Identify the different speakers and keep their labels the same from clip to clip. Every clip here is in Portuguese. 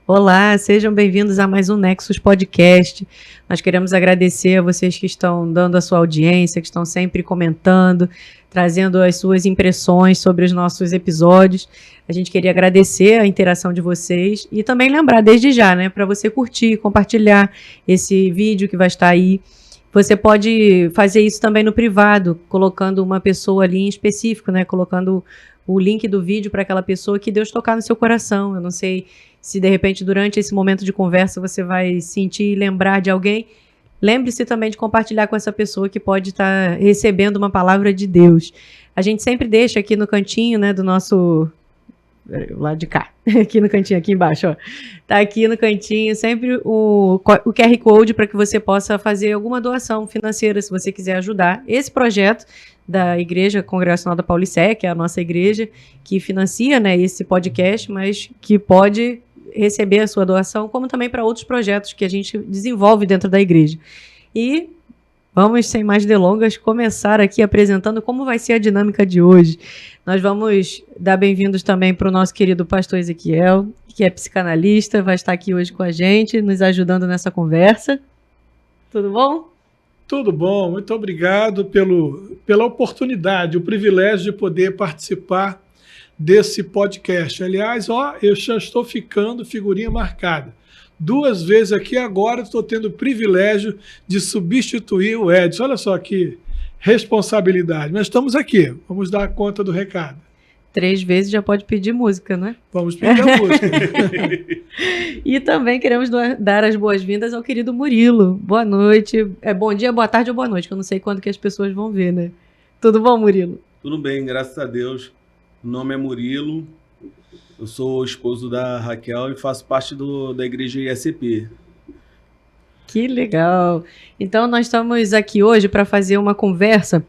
Speaker 1: Olá, sejam bem-vindos a mais um Nexus Podcast. Nós queremos agradecer a vocês que estão dando a sua audiência, que estão sempre comentando, trazendo as suas impressões sobre os nossos episódios. A gente queria agradecer a interação de vocês e também lembrar desde já, né, para você curtir, compartilhar esse vídeo que vai estar aí. Você pode fazer isso também no privado, colocando uma pessoa ali em específico, né, colocando o link do vídeo para aquela pessoa que Deus tocar no seu coração. Eu não sei se de repente durante esse momento de conversa você vai sentir e lembrar de alguém. Lembre-se também de compartilhar com essa pessoa que pode estar recebendo uma palavra de Deus. A gente sempre deixa aqui no cantinho, né, do nosso... lá de cá, aqui no cantinho, aqui embaixo, ó. Tá aqui no cantinho sempre o QR Code para que você possa fazer alguma doação financeira, se você quiser ajudar esse projeto da Igreja Congregacional da Paulicéia, que é a nossa igreja, que financia, né, esse podcast, mas que pode receber a sua doação, como também para outros projetos que a gente desenvolve dentro da igreja. E vamos, sem mais delongas, começar aqui apresentando como vai ser a dinâmica de hoje. Nós vamos dar bem-vindos também para o nosso querido pastor Ezequiel, que é psicanalista, vai estar aqui hoje com a gente, nos ajudando nessa conversa. Tudo bom?
Speaker 2: Tudo bom, muito obrigado pela oportunidade, o privilégio de poder participar desse podcast. Aliás, eu já estou ficando figurinha marcada. 2 vezes aqui, agora estou tendo o privilégio de substituir o Edson. Olha só que responsabilidade. Mas estamos aqui, vamos dar conta do recado.
Speaker 1: 3 vezes já pode pedir música, né?
Speaker 2: Vamos pedir a música.
Speaker 1: E também queremos dar as boas-vindas ao querido Murilo. Boa noite. Bom dia, boa tarde ou boa noite, que eu não sei quando que as pessoas vão ver, né? Tudo bom, Murilo?
Speaker 3: Tudo bem, graças a Deus. O nome é Murilo. Eu sou esposo da Raquel e faço parte da igreja ISP.
Speaker 1: Que legal! Então, nós estamos aqui hoje para fazer uma conversa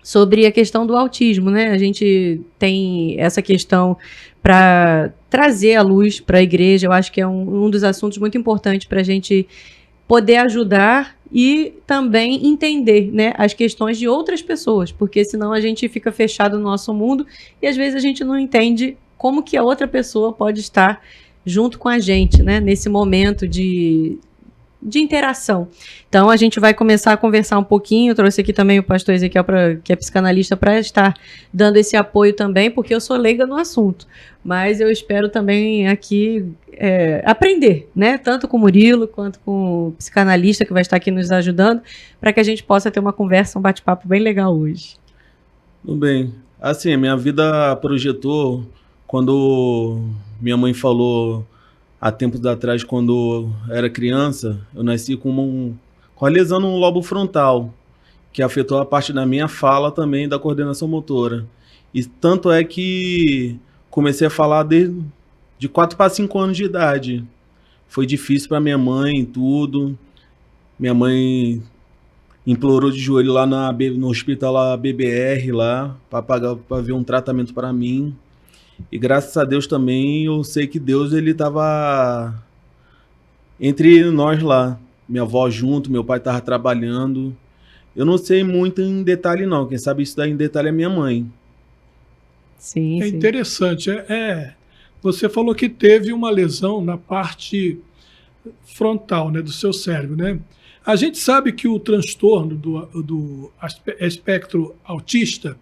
Speaker 1: sobre a questão do autismo, né? A gente tem essa questão para trazer à luz para a igreja. Eu acho que é um dos assuntos muito importantes para a gente poder ajudar e também entender, né, as questões de outras pessoas, porque senão a gente fica fechado no nosso mundo e às vezes a gente não entende como que a outra pessoa pode estar junto com a gente, né, nesse momento de interação. Então, a gente vai começar a conversar um pouquinho. Eu trouxe aqui também o pastor Ezequiel, que é psicanalista, para estar dando esse apoio também, porque eu sou leiga no assunto. Mas eu espero também aqui aprender, né? Tanto com o Murilo, quanto com o psicanalista, que vai estar aqui nos ajudando, para que a gente possa ter uma conversa, um bate-papo bem legal hoje.
Speaker 3: Tudo bem. Assim, a minha vida projetou quando minha mãe falou... Há tempos atrás, quando eu era criança, eu nasci com a lesão no lobo frontal, que afetou a parte da minha fala também, da coordenação motora. E tanto é que comecei a falar de 4 para 5 anos de idade. Foi difícil para minha mãe, tudo. Minha mãe implorou de joelho lá no hospital lá, BBR, lá, para ver um tratamento para mim. E graças a Deus também, eu sei que Deus, ele estava entre nós lá. Minha avó junto, meu pai estava trabalhando. Eu não sei muito em detalhe não, quem sabe isso daí em detalhe é minha mãe.
Speaker 1: Sim,
Speaker 2: É
Speaker 1: sim.
Speaker 2: interessante. Você falou que teve uma lesão na parte frontal, né, do seu cérebro, né? A gente sabe que o transtorno do espectro autista,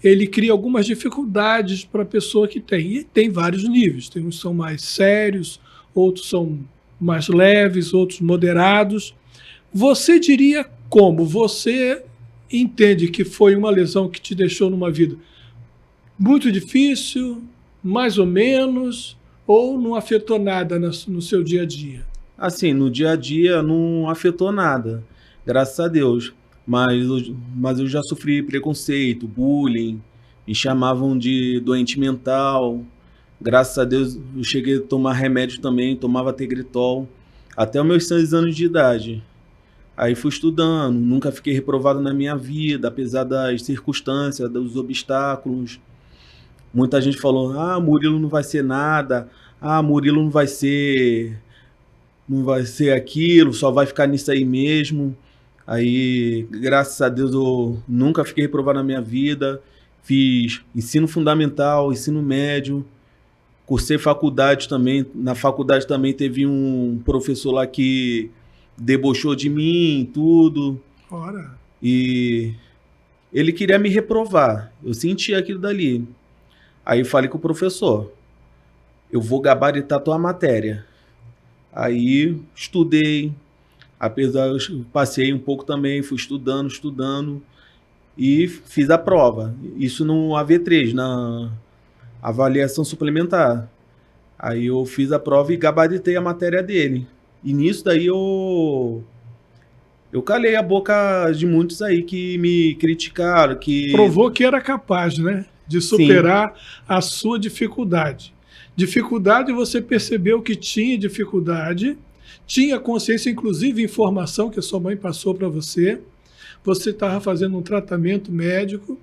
Speaker 2: ele cria algumas dificuldades para a pessoa que tem. E tem vários níveis. Tem uns que são mais sérios, outros são mais leves, outros moderados. Você diria como? Você entende que foi uma lesão que te deixou numa vida muito difícil, mais ou menos, ou não afetou nada no seu dia a dia?
Speaker 3: Assim, no dia a dia não afetou nada, graças a Deus. Mas eu já sofri preconceito, bullying, me chamavam de doente mental. Graças a Deus eu cheguei a tomar remédio também, tomava Tegretol, até os meus 6 anos de idade. Aí fui estudando, nunca fiquei reprovado na minha vida, apesar das circunstâncias, dos obstáculos. Muita gente falou, Murilo não vai ser nada, Murilo não vai ser aquilo, só vai ficar nisso aí mesmo. Aí, graças a Deus, eu nunca fiquei reprovado na minha vida. Fiz ensino fundamental, ensino médio. Cursei faculdade também. Na faculdade também teve um professor lá que debochou de mim, tudo.
Speaker 2: Ora.
Speaker 3: E ele queria me reprovar. Eu senti aquilo dali. Aí falei com o professor, eu vou gabaritar tua matéria. Aí estudei, apesar eu passei um pouco também, fui estudando e fiz a prova. Isso no AV3, na avaliação suplementar. Aí eu fiz a prova e gabaritei a matéria dele. E nisso daí eu calei a boca de muitos aí que me criticaram, que...
Speaker 2: Provou que era capaz, né? De superar a sua dificuldade. Dificuldade, você percebeu que tinha dificuldade, tinha consciência, inclusive informação que a sua mãe passou para você. Você estava fazendo um tratamento médico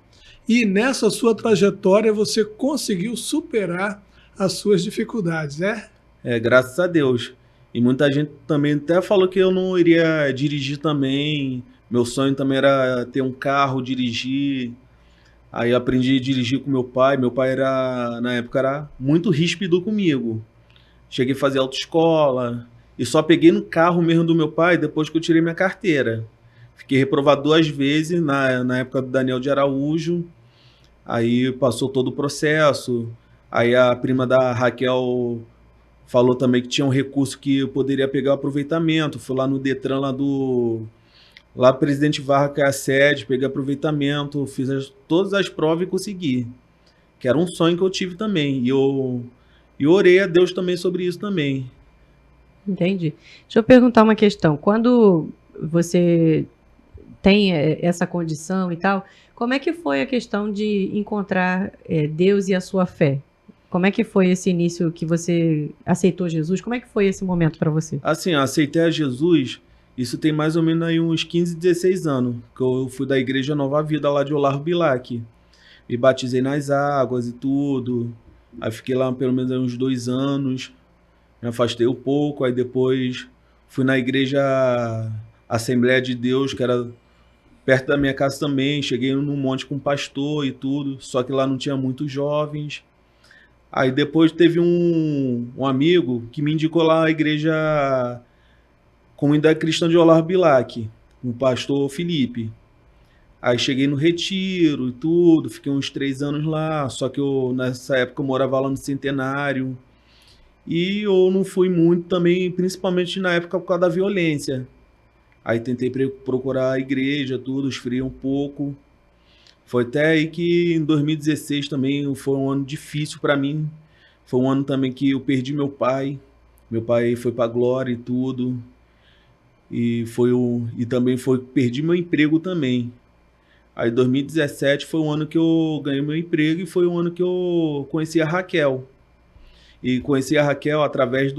Speaker 2: e nessa sua trajetória você conseguiu superar as suas dificuldades, né?
Speaker 3: Graças a Deus. E muita gente também até falou que eu não iria dirigir também. Meu sonho também era ter um carro, dirigir. Aí eu aprendi a dirigir com meu pai. Meu pai na época, era muito ríspido comigo. Cheguei a fazer autoescola. E só peguei no carro mesmo do meu pai depois que eu tirei minha carteira. Fiquei reprovado 2 vezes na época do Daniel de Araújo. Aí passou todo o processo. Aí a prima da Raquel falou também que tinha um recurso que eu poderia pegar o aproveitamento. Fui lá no Detran, lá Presidente Vargas, que é a sede, peguei aproveitamento, fiz todas as provas e consegui. Que era um sonho que eu tive também. E eu orei a Deus também sobre isso também.
Speaker 1: Entendi. Deixa eu perguntar uma questão. Quando você tem essa condição e tal, como é que foi a questão de encontrar Deus e a sua fé? Como é que foi esse início que você aceitou Jesus? Como é que foi esse momento para você?
Speaker 3: Assim, eu aceitei a Jesus, isso tem mais ou menos aí uns 15, 16 anos, que eu fui da Igreja Nova Vida lá de Olarro Bilac. Me batizei nas águas e tudo. Aí fiquei lá pelo menos uns 2 anos, me afastei um pouco, aí depois fui na Igreja Assembleia de Deus, que era perto da minha casa também. Cheguei num monte com pastor e tudo, só que lá não tinha muitos jovens. Aí depois teve um amigo que me indicou lá a igreja Comunidade Cristã de Olarro Bilac, o pastor Felipe. Aí cheguei no retiro e tudo, fiquei uns 3 anos lá, só que nessa época eu morava lá no Centenário. E eu não fui muito também, principalmente na época por causa da violência. Aí tentei procurar a igreja, tudo, esfriei um pouco. Foi até aí que em 2016 também foi um ano difícil para mim. Foi um ano também que eu perdi meu pai. Meu pai foi para a glória e tudo. E também perdi meu emprego também. Aí 2017 foi o ano que eu ganhei meu emprego e foi o ano que eu conheci a Raquel. E conheci a Raquel através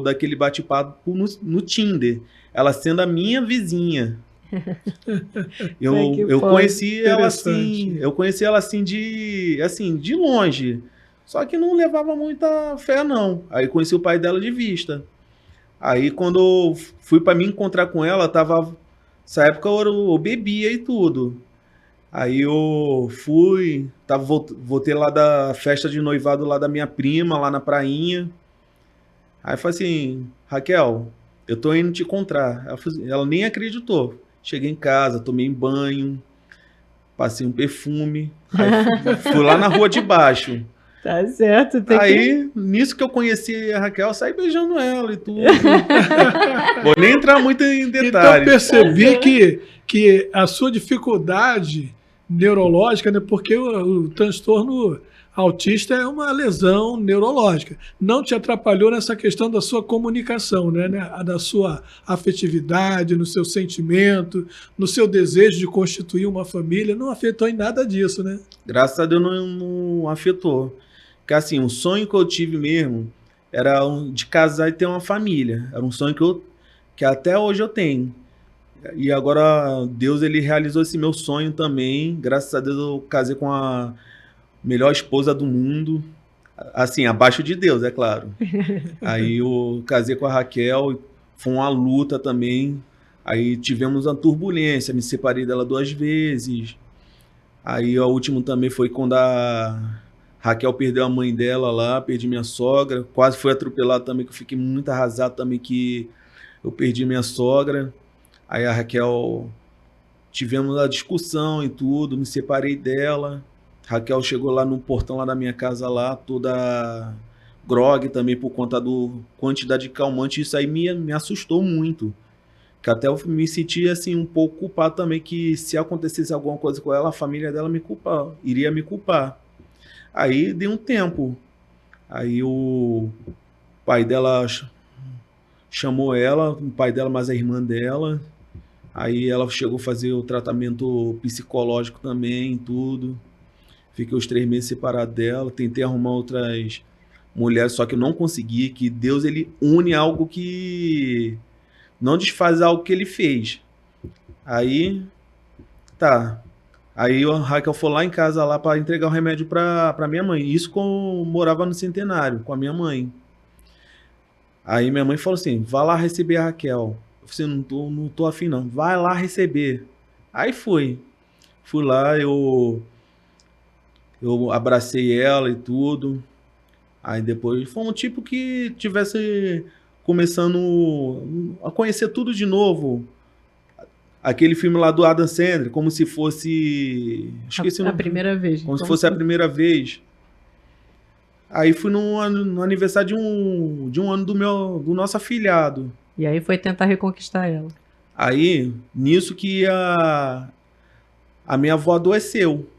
Speaker 3: daquele bate-papo no Tinder. Ela sendo a minha vizinha. Eu conheci ela assim de longe. Só que não levava muita fé, não. Aí conheci o pai dela de vista. Aí quando eu fui para me encontrar com ela, nessa época eu bebia e tudo. Aí eu voltei lá da festa de noivado lá da minha prima, lá na prainha. Aí eu falei assim, Raquel, eu tô indo te encontrar. Ela nem acreditou. Cheguei em casa, tomei banho, passei um perfume, aí fui lá na rua de baixo.
Speaker 1: Tá certo.
Speaker 3: Nisso que eu conheci a Raquel, saí beijando ela e tudo. Vou nem entrar muito em detalhes.
Speaker 2: Então eu percebi que a sua dificuldade neurológica, né, porque o transtorno autista é uma lesão neurológica. Não te atrapalhou nessa questão da sua comunicação, né, da sua afetividade, no seu sentimento, no seu desejo de constituir uma família, não afetou em nada disso, né?
Speaker 3: Graças a Deus não afetou. Porque assim, um sonho que eu tive mesmo era de casar e ter uma família. Era um sonho que até hoje eu tenho. E agora Deus ele realizou esse meu sonho também. Graças a Deus eu casei com a melhor esposa do mundo, assim, abaixo de Deus, é claro. Aí eu casei com a Raquel, foi uma luta também. Aí tivemos uma turbulência, me separei dela 2 vezes. Aí o último também foi quando a Raquel perdeu a mãe dela lá, perdi minha sogra, quase foi atropelado também, que eu fiquei muito arrasado também que eu perdi minha sogra. Aí a Raquel, tivemos a discussão e tudo, me separei dela. Raquel chegou lá no portão lá da minha casa lá, toda grogue também por conta da quantidade de calmante. Isso aí me assustou muito. Que até eu me senti assim um pouco culpado também, que se acontecesse alguma coisa com ela, a família dela iria me culpar. Aí deu um tempo. Aí o pai dela chamou ela, o pai dela mais a irmã dela. Aí ela chegou a fazer o tratamento psicológico também, tudo. Fiquei os 3 meses separado dela. Tentei arrumar outras mulheres, só que eu não consegui. Que Deus, ele une algo que não desfaz algo que ele fez. Aí, tá. Aí o Raquel foi lá em casa lá para entregar o remédio para minha mãe. Isso quando eu morava no Centenário, com a minha mãe. Aí minha mãe falou assim, vai lá receber a Raquel. Eu falei assim, não tô afim não. Vai lá receber. Aí fui. Fui lá, eu abracei ela e tudo. Aí depois foi um tipo que tivesse começando a conhecer tudo de novo. Aquele filme lá do Adam Sandler, como se fosse... Esqueci o nome.
Speaker 1: A primeira vez.
Speaker 3: Como se fosse a primeira vez. Aí fui no aniversário de um ano do nosso afilhado.
Speaker 1: E aí foi tentar reconquistar ela.
Speaker 3: Aí, nisso que a minha avó adoeceu.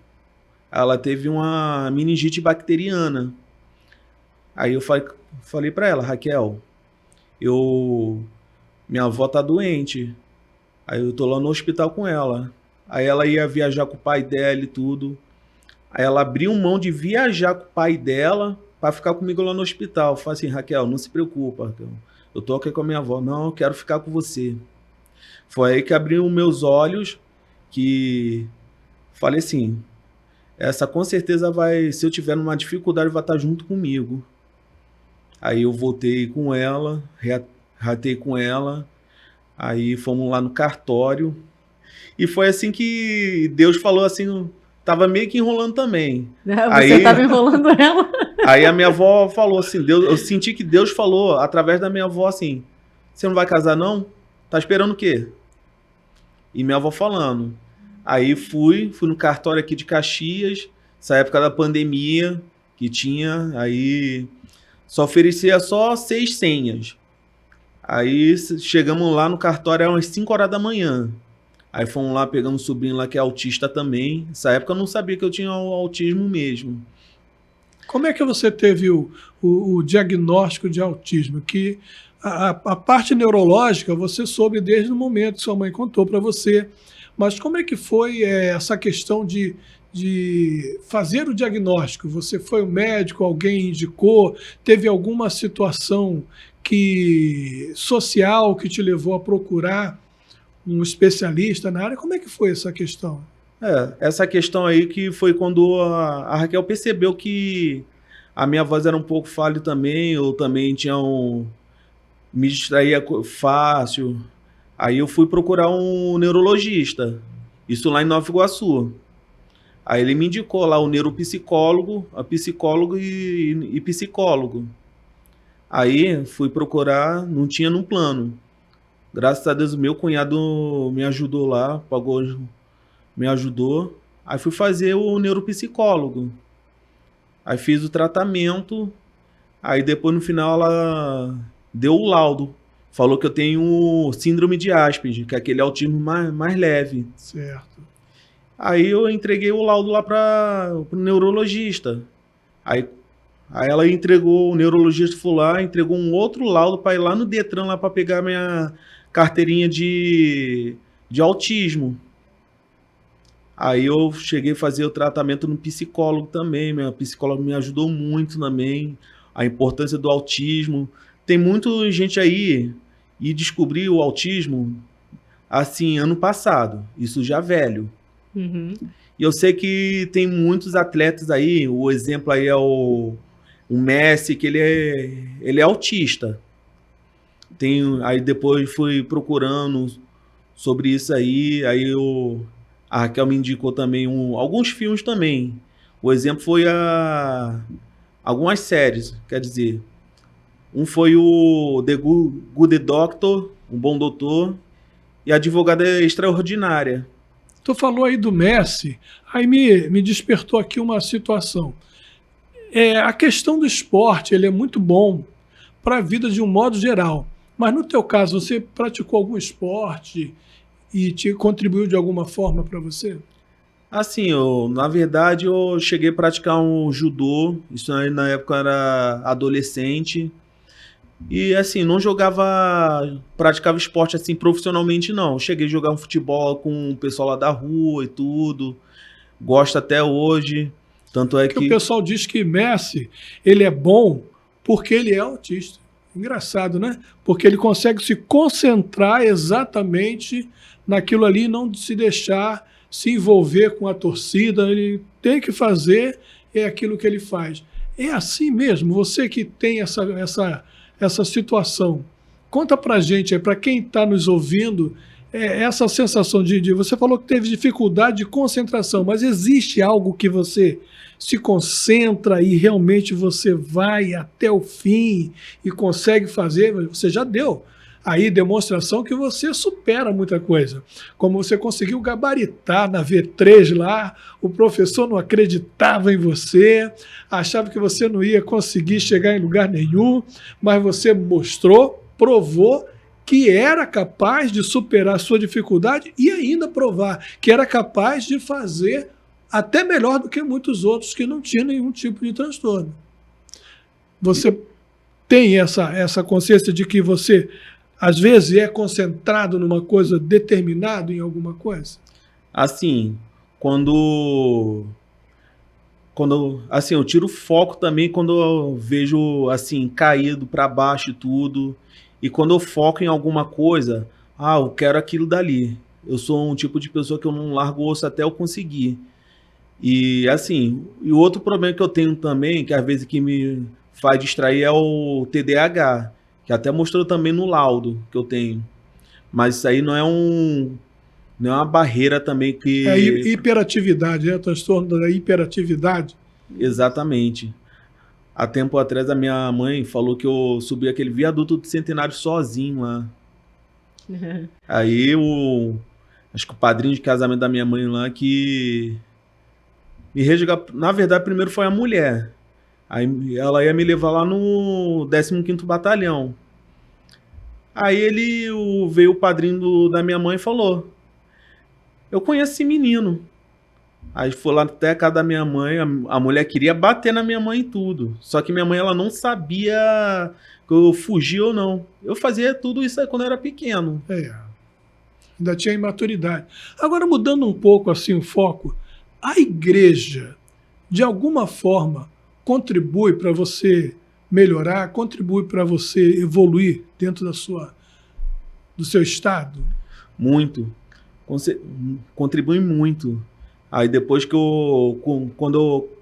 Speaker 3: Ela teve uma meningite bacteriana. Aí eu falei pra ela, Raquel, minha avó tá doente. Aí eu tô lá no hospital com ela. Aí ela ia viajar com o pai dela e tudo. Aí ela abriu mão de viajar com o pai dela para ficar comigo lá no hospital. Eu falei assim, Raquel, não se preocupa, Raquel. Eu tô aqui com a minha avó. Não, eu quero ficar com você. Foi aí que abriu meus olhos, que falei assim, essa com certeza vai, se eu tiver numa dificuldade, vai estar junto comigo. Aí eu voltei com ela, reatei com ela, aí fomos lá no cartório. E foi assim que Deus falou assim, tava meio que enrolando também.
Speaker 1: Você tava enrolando ela.
Speaker 3: Aí a minha avó falou assim, eu senti que Deus falou através da minha avó assim, você não vai casar não? Tá esperando o quê? E minha avó falando. Aí fui no cartório aqui de Caxias, essa época da pandemia que tinha, aí só oferecia só 6 senhas. Aí chegamos lá no cartório, eram umas 5 horas da manhã. Aí fomos lá, pegamos um sobrinho lá que é autista também. Nessa época eu não sabia que eu tinha o autismo mesmo.
Speaker 2: Como é que você teve o diagnóstico de autismo? Que a parte neurológica você soube desde o momento que sua mãe contou para você. Mas como é que foi essa questão de fazer o diagnóstico? Você foi um médico, alguém indicou? Teve alguma situação social que te levou a procurar um especialista na área? Como é que foi essa questão?
Speaker 3: Essa questão aí que foi quando a Raquel percebeu que a minha voz era um pouco falha também, eu também me distraía fácil. Aí eu fui procurar um neurologista, isso lá em Nova Iguaçu. Aí ele me indicou lá o neuropsicólogo, a psicólogo e psicólogo. Aí fui procurar, não tinha no plano. Graças a Deus o meu cunhado me ajudou lá, me ajudou. Aí fui fazer o neuropsicólogo. Aí fiz o tratamento. Aí depois no final ela deu o laudo. Falou que eu tenho síndrome de Asperger, que é aquele autismo mais leve.
Speaker 2: Certo.
Speaker 3: Aí eu entreguei o laudo lá para o neurologista. Aí ela entregou, o neurologista foi lá, entregou um outro laudo para ir lá no Detran lá para pegar minha carteirinha de autismo. Aí eu cheguei a fazer o tratamento no psicólogo também, minha psicóloga me ajudou muito também, a importância do autismo. Tem muita gente aí e descobriu o autismo assim, ano passado, isso já velho.
Speaker 1: Uhum.
Speaker 3: E eu sei que tem muitos atletas aí, o exemplo aí é o Messi, que ele é autista. Aí depois fui procurando sobre isso aí, a Raquel me indicou também alguns filmes também. O exemplo foi algumas séries, quer dizer, um foi o The Good Doctor, um bom doutor, e a Advogada Extraordinária.
Speaker 2: Tu falou aí do Messi, aí me despertou aqui uma situação. A questão do esporte, ele é muito bom para a vida de um modo geral. Mas no teu caso, você praticou algum esporte e te contribuiu de alguma forma para você?
Speaker 3: Assim, na verdade, eu cheguei a praticar um judô, isso aí na época eu era adolescente, e assim, não praticava esporte assim profissionalmente não. Cheguei a jogar um futebol com o pessoal lá da rua e tudo, gosto até hoje, tanto é
Speaker 2: Porque o
Speaker 3: que...
Speaker 2: pessoal diz que Messi, ele é bom porque ele é autista. Engraçado, né? Porque ele consegue se concentrar exatamente naquilo ali e não se deixar se envolver com a torcida. Ele tem que fazer aquilo que ele faz. É assim mesmo? Você que tem essa situação, conta pra gente, para quem está nos ouvindo, essa sensação de... Você falou que teve dificuldade de concentração, mas existe algo que você se concentra e realmente você vai até o fim e consegue fazer? Você já deu aí demonstração que você supera muita coisa. Como você conseguiu gabaritar na V3 lá, o professor não acreditava em você, achava que você não ia conseguir chegar em lugar nenhum, mas você mostrou, provou que era capaz de superar a sua dificuldade e ainda provar que era capaz de fazer até melhor do que muitos outros que não tinham nenhum tipo de transtorno. Você tem essa consciência de que você, às vezes, é concentrado numa coisa, determinado em alguma coisa?
Speaker 3: Assim, quando assim, eu tiro foco também quando eu vejo assim caído para baixo e tudo. E quando eu foco em alguma coisa, eu quero aquilo dali. Eu sou um tipo de pessoa que eu não largo o osso até eu conseguir. E assim, e o outro problema que eu tenho também, que às vezes que me faz distrair, é o TDAH, que até mostrou também no laudo que eu tenho. Mas isso aí não é uma barreira também que...
Speaker 2: Hiperatividade, o transtorno da hiperatividade.
Speaker 3: Exatamente. Há tempo atrás a minha mãe falou que eu subi aquele viaduto do Centenário sozinho lá. Aí acho que o padrinho de casamento da minha mãe lá que me resgatou. Na verdade, primeiro foi a mulher. Aí ela ia me levar lá no 15º Batalhão. Aí veio o padrinho da minha mãe e falou: eu conheço esse menino. Aí foi lá até a casa da minha mãe, a mulher queria bater na minha mãe e tudo. Só que minha mãe, ela não sabia que eu fugia ou não. Eu fazia tudo isso aí quando eu era pequeno.
Speaker 2: Ainda tinha imaturidade. Agora, mudando um pouco assim o foco, a igreja, de alguma forma, contribui para você melhorar, contribui para você evoluir dentro do seu estado?
Speaker 3: Muito. Contribui muito. Aí depois quando eu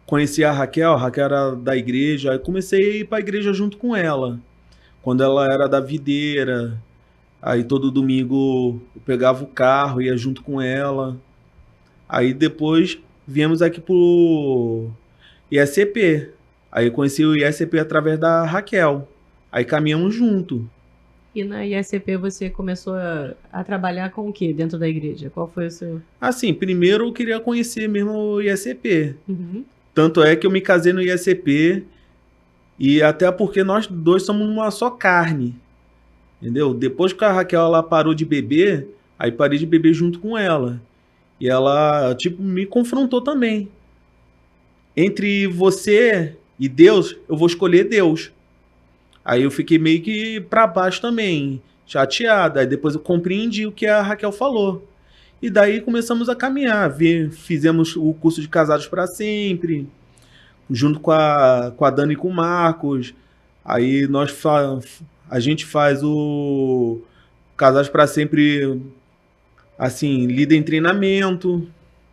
Speaker 3: conheci a Raquel era da igreja, aí comecei a ir para a igreja junto com ela. Quando ela era da videira, aí todo domingo eu pegava o carro, ia junto com ela. Aí depois viemos aqui pro ISCP. Aí eu conheci o ISCP através da Raquel. Aí caminhamos junto.
Speaker 1: E na ISCP você começou a trabalhar com o que dentro da igreja? Qual foi o seu...
Speaker 3: Assim, primeiro eu queria conhecer mesmo o ISCP.
Speaker 1: Uhum.
Speaker 3: Tanto é que eu me casei no ISCP e até porque nós dois somos uma só carne. Entendeu? Depois que a Raquel ela parou de beber, aí parei de beber junto com ela. E ela, tipo, me confrontou também. Entre você e Deus, eu vou escolher Deus. Aí eu fiquei meio que pra baixo também, chateado. Aí depois eu compreendi o que a Raquel falou. E daí começamos a caminhar. Fizemos o curso de Casados para Sempre, junto com a Dani e com o Marcos. Aí a gente faz o Casados para Sempre, assim, líder em treinamento.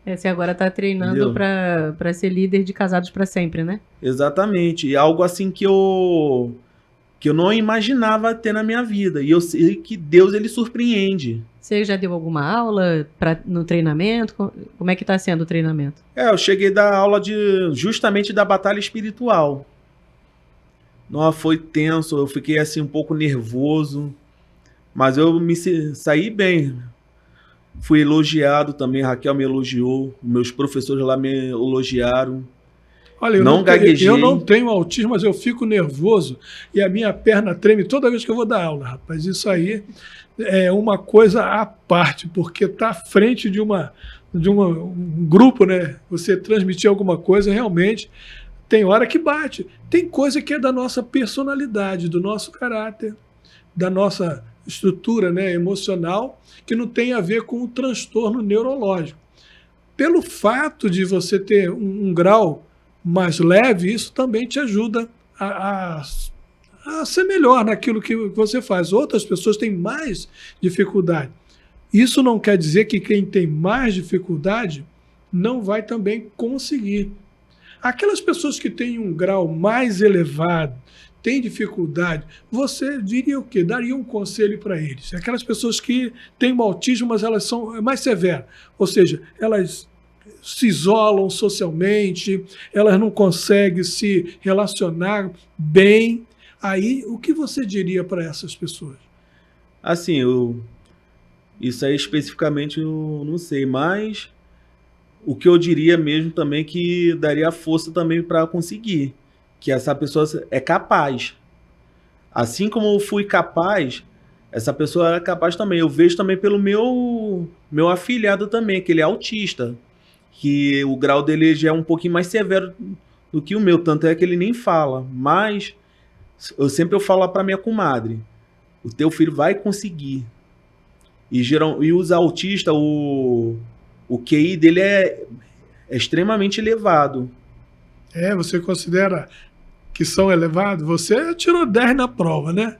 Speaker 1: Você agora está treinando para ser líder de Casados para Sempre, né?
Speaker 3: Exatamente. E algo assim que eu que eu não imaginava ter na minha vida. E eu sei que Deus, ele surpreende.
Speaker 1: Você já deu alguma aula no treinamento? Como é que está sendo o treinamento?
Speaker 3: Eu cheguei a dar aula justamente da batalha espiritual. Não, foi tenso, eu fiquei assim um pouco nervoso, mas eu saí bem. Fui elogiado também, Raquel me elogiou, meus professores lá me elogiaram.
Speaker 2: Olha, eu não tenho autismo, mas eu fico nervoso e a minha perna treme toda vez que eu vou dar aula, rapaz. Isso aí é uma coisa à parte, porque está à frente de um grupo, né? Você transmitir alguma coisa, realmente, tem hora que bate. Tem coisa que é da nossa personalidade, do nosso caráter, da nossa estrutura, né, emocional, que não tem a ver com o transtorno neurológico. Pelo fato de você ter um grau mais leve, isso também te ajuda a ser melhor naquilo que você faz. Outras pessoas têm mais dificuldade. Isso não quer dizer que quem tem mais dificuldade não vai também conseguir. Aquelas pessoas que têm um grau mais elevado, têm dificuldade, você diria o quê? Daria um conselho para eles. Aquelas pessoas que têm um autismo, mas elas são mais severas. Ou seja, elas se isolam socialmente, elas não conseguem se relacionar bem. Aí, o que você diria para essas pessoas?
Speaker 3: Assim, isso aí especificamente eu não sei, mas o que eu diria mesmo também que daria força também para conseguir, que essa pessoa é capaz. Assim como eu fui capaz, essa pessoa é capaz também. Eu vejo também pelo meu afilhado também, que ele é autista, que o grau dele já é um pouquinho mais severo do que o meu, tanto é que ele nem fala, mas eu falo para minha comadre, o teu filho vai conseguir. E os autistas, o QI dele é extremamente elevado.
Speaker 2: Você considera que são elevados? Você tirou 10 na prova, né?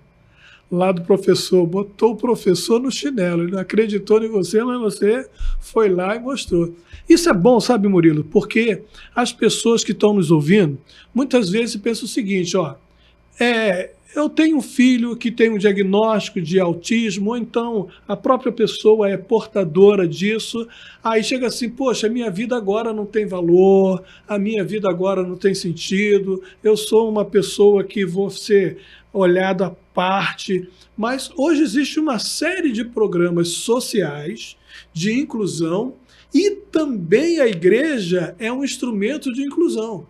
Speaker 2: Lá do professor, botou o professor no chinelo, ele não acreditou em você, mas você foi lá e mostrou. Isso é bom, sabe, Murilo? Porque as pessoas que estão nos ouvindo, muitas vezes pensam o seguinte, eu tenho um filho que tem um diagnóstico de autismo, ou então a própria pessoa é portadora disso, aí chega assim, poxa, a minha vida agora não tem valor, a minha vida agora não tem sentido, eu sou uma pessoa que vou ser olhado à parte. Mas hoje existe uma série de programas sociais de inclusão e também a igreja é um instrumento de inclusão.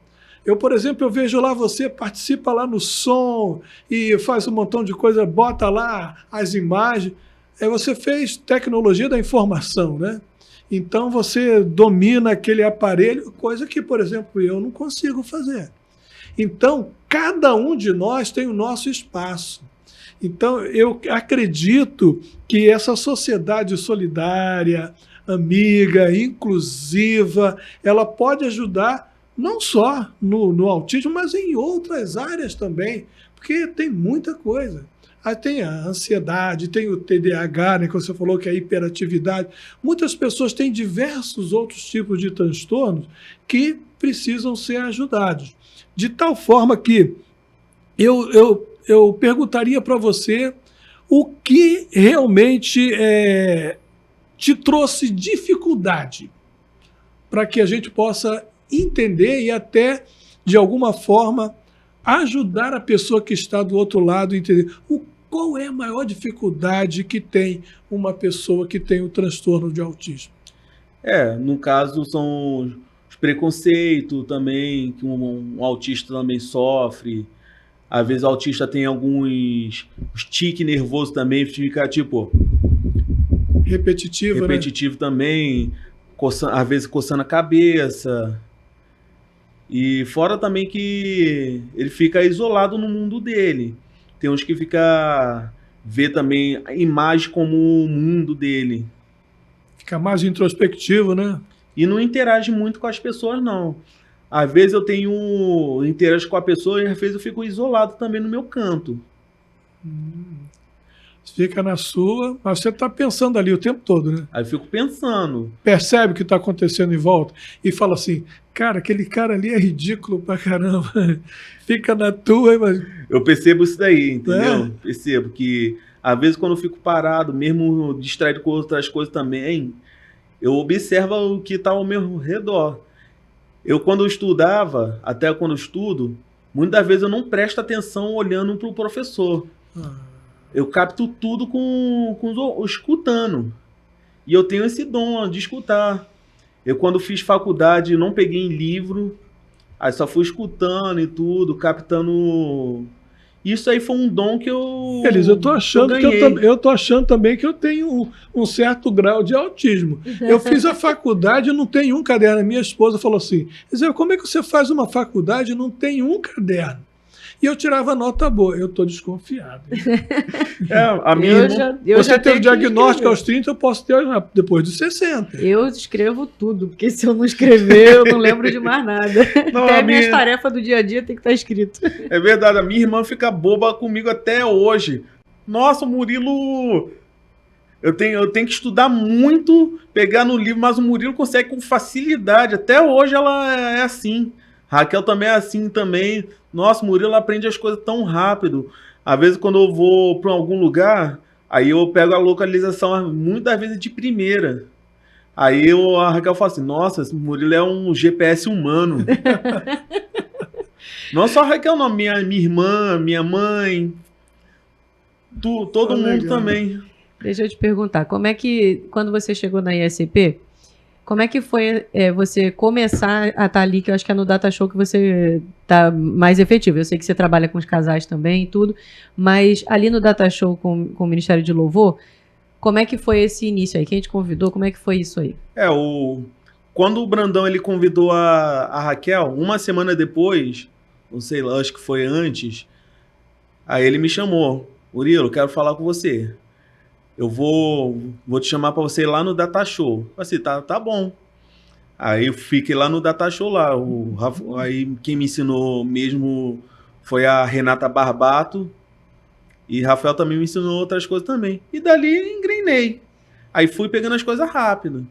Speaker 2: Eu, por exemplo, eu vejo lá você participa lá no som e faz um montão de coisa, bota lá as imagens. Você fez tecnologia da informação, né? Então você domina aquele aparelho, coisa que, por exemplo, eu não consigo fazer. Então, cada um de nós tem o nosso espaço. Então, eu acredito que essa sociedade solidária, amiga, inclusiva, ela pode ajudar não só no autismo, mas em outras áreas também, porque tem muita coisa. Aí tem a ansiedade, tem o TDAH, né, que você falou que é a hiperatividade. Muitas pessoas têm diversos outros tipos de transtornos que precisam ser ajudados. De tal forma que eu perguntaria para você o que realmente te trouxe dificuldade para que a gente possa entender e até, de alguma forma, ajudar a pessoa que está do outro lado a entender qual é a maior dificuldade que tem uma pessoa que tem o transtorno de autismo.
Speaker 3: No caso, são os preconceitos também, que um autista também sofre. Às vezes o autista tem alguns tique nervoso também, fica tipo...
Speaker 2: Repetitivo, né?
Speaker 3: Também, às vezes coçando a cabeça. E fora também que ele fica isolado no mundo dele. Tem uns que vê também a imagem como o mundo dele.
Speaker 2: Fica mais introspectivo, né?
Speaker 3: E não interage muito com as pessoas, não. Às vezes eu interajo com a pessoa e às vezes eu fico isolado também no meu canto.
Speaker 2: Fica na sua, mas você está pensando ali o tempo todo, né?
Speaker 3: Aí eu fico pensando.
Speaker 2: Percebe o que está acontecendo em volta e fala assim, cara, aquele cara ali é ridículo pra caramba. Fica na tua, mas...
Speaker 3: Eu percebo isso daí, entendeu?
Speaker 2: É.
Speaker 3: Percebo que, às vezes, quando eu fico parado, mesmo distraído com outras coisas também, eu observo o que está ao meu redor. Eu, quando eu estudava, até quando eu estudo, muitas vezes eu não presto atenção olhando para o professor. Eu capto tudo escutando. E eu tenho esse dom de escutar. Eu, quando fiz faculdade, não peguei em livro, aí só fui escutando e tudo, captando. Isso aí foi um dom que
Speaker 2: Elis, eu tô achando que
Speaker 3: ganhei.
Speaker 2: eu tô achando também que eu tenho um certo grau de autismo. Eu fiz a faculdade e não tenho um caderno. Minha esposa falou assim, como é que você faz uma faculdade e não tem um caderno? E eu tirava nota boa. Eu tô desconfiado.
Speaker 3: A minha
Speaker 2: Você teve diagnóstico aos 30, eu posso ter depois dos 60.
Speaker 1: Eu escrevo tudo, porque se eu não escrever, eu não lembro de mais nada.
Speaker 3: Não,
Speaker 1: até as minhas tarefas do dia a dia tem que estar escrito.
Speaker 3: É verdade, a minha irmã fica boba comigo até hoje. Nossa, Murilo... Eu tenho que estudar muito, pegar no livro, mas o Murilo consegue com facilidade. Até hoje ela é assim. Raquel também é assim também. Nossa, o Murilo aprende as coisas tão rápido. Às vezes, quando eu vou para algum lugar, aí eu pego a localização, muitas vezes de primeira. Aí a Raquel fala assim, nossa, esse Murilo é um GPS humano. Não só a Raquel, não. Minha irmã, minha mãe, todo mundo também.
Speaker 1: Deixa eu te perguntar, como é que, quando você chegou na ISCP, como é que foi você começar a estar ali, que eu acho que é no Data Show que você está mais efetivo. Eu sei que você trabalha com os casais também e tudo, mas ali no Data Show com o Ministério de Louvor, como é que foi esse início aí? Quem te convidou? Como é que foi isso aí?
Speaker 3: Quando o Brandão ele convidou a Raquel, uma semana depois, não sei lá, acho que foi antes, aí ele me chamou. Murilo, quero falar com você. Eu vou te chamar para você ir lá no Data Show. Eu falei assim, tá bom. Aí eu fiquei lá no Data Show lá. Aí quem me ensinou mesmo foi a Renata Barbato. E Rafael também me ensinou outras coisas também. E dali engrenei. Aí fui pegando as coisas rápido.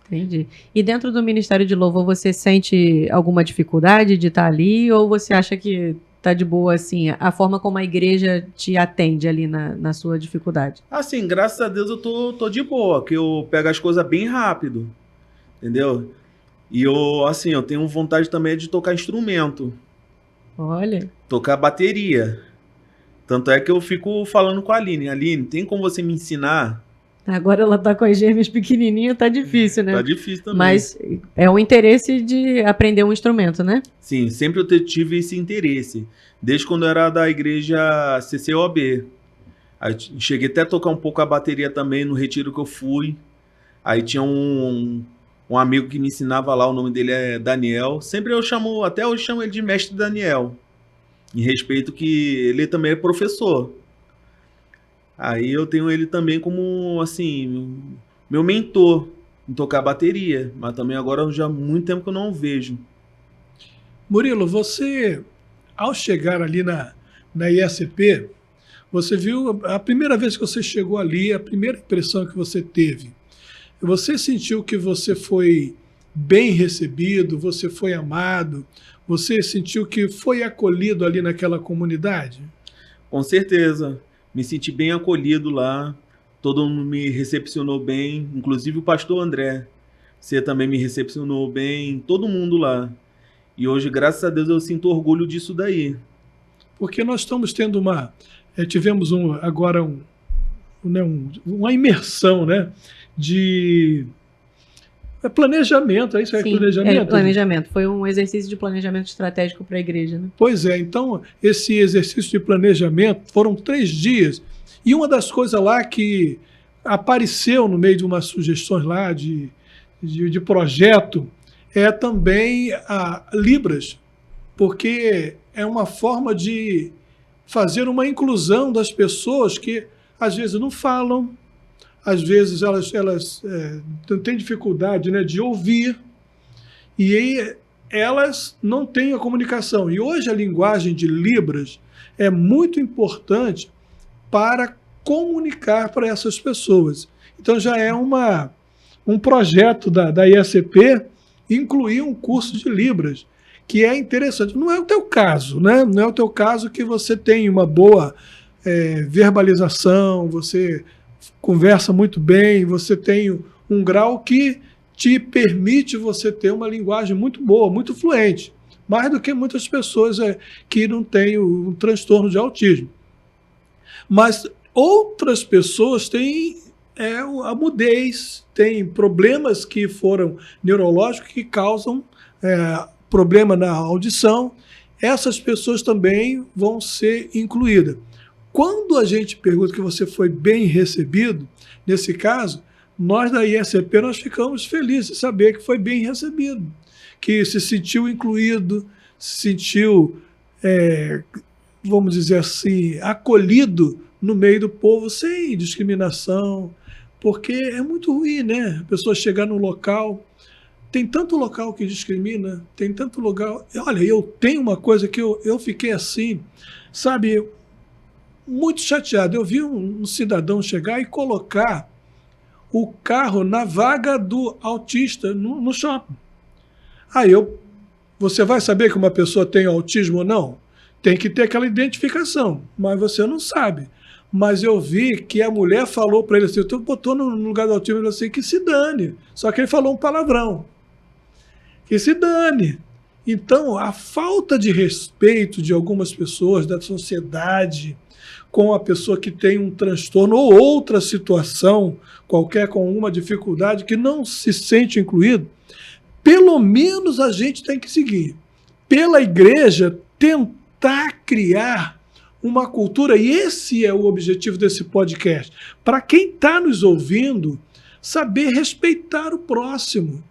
Speaker 1: Entendi. E dentro do Ministério de Louvor, você sente alguma dificuldade de estar ali? Ou você acha que tá de boa, assim, a forma como a igreja te atende ali na sua dificuldade?
Speaker 3: Assim, graças a Deus eu tô de boa, que eu pego as coisas bem rápido, entendeu? E eu tenho vontade também de tocar instrumento.
Speaker 1: Olha.
Speaker 3: Tocar bateria. Tanto é que eu fico falando com a Aline. Aline, tem como você me ensinar?
Speaker 1: Agora ela tá com as gêmeas pequenininhas, tá difícil, né?
Speaker 3: Tá difícil também.
Speaker 1: Mas é o interesse de aprender um instrumento, né?
Speaker 3: Sim, sempre eu tive esse interesse. Desde quando eu era da igreja CCOB. Aí cheguei até a tocar um pouco a bateria também no retiro que eu fui. Aí tinha um amigo que me ensinava lá, o nome dele é Daniel. Sempre até hoje chamo ele de Mestre Daniel. Em respeito que ele também é professor. Aí eu tenho ele também como, assim, meu mentor em tocar bateria. Mas também agora já há muito tempo que eu não o vejo.
Speaker 2: Murilo, você, ao chegar ali na ISCP, você viu, a primeira vez que você chegou ali, a primeira impressão que você teve, você sentiu que você foi bem recebido, você foi amado, você sentiu que foi acolhido ali naquela comunidade?
Speaker 3: Com certeza. Me senti bem acolhido lá, todo mundo me recepcionou bem, inclusive o pastor André. Você também me recepcionou bem, todo mundo lá. E hoje, graças a Deus, eu sinto orgulho disso daí.
Speaker 2: Porque nós estamos tendo tivemos agora uma imersão, né, de planejamento, é isso?
Speaker 1: Sim,
Speaker 2: planejamento?
Speaker 1: Planejamento. Foi um exercício de planejamento estratégico para a igreja, né?
Speaker 2: Pois é, então esse exercício de planejamento foram 3 dias, e uma das coisas lá que apareceu no meio de umas sugestões lá de projeto é também a Libras, porque é uma forma de fazer uma inclusão das pessoas que às vezes não falam, às vezes elas têm dificuldade, né, de ouvir, e aí elas não têm a comunicação. E hoje a linguagem de Libras é muito importante para comunicar para essas pessoas. Então já é um projeto da ISCP incluir um curso de Libras, que é interessante. Não é o teu caso, né? Não é o teu caso que você tem uma boa verbalização, você conversa muito bem, você tem um grau que te permite você ter uma linguagem muito boa, muito fluente, mais do que muitas pessoas que não têm um transtorno de autismo. Mas outras pessoas têm a mudez, têm problemas que foram neurológicos que causam problema na audição. Essas pessoas também vão ser incluídas. Quando a gente pergunta que você foi bem recebido, nesse caso, nós da ISCP nós ficamos felizes de saber que foi bem recebido, que se sentiu incluído, se sentiu, vamos dizer assim, acolhido no meio do povo, sem discriminação, porque é muito ruim, né? A pessoa chegar num local, tem tanto local que discrimina, tem tanto lugar... Olha, eu tenho uma coisa que eu fiquei assim, sabe, muito chateado. Eu vi um cidadão chegar e colocar o carro na vaga do autista no shopping. Aí você vai saber que uma pessoa tem autismo ou não? Tem que ter aquela identificação, mas você não sabe. Mas eu vi que a mulher falou para ele assim, tu botou no lugar do autismo, ele assim, que se dane. Só que ele falou um palavrão. Que se dane. Então, a falta de respeito de algumas pessoas, da sociedade, com a pessoa que tem um transtorno ou outra situação, qualquer com uma dificuldade, que não se sente incluído, pelo menos a gente tem que seguir. Pela igreja, tentar criar uma cultura, e esse é o objetivo desse podcast, para quem está nos ouvindo, saber respeitar o próximo,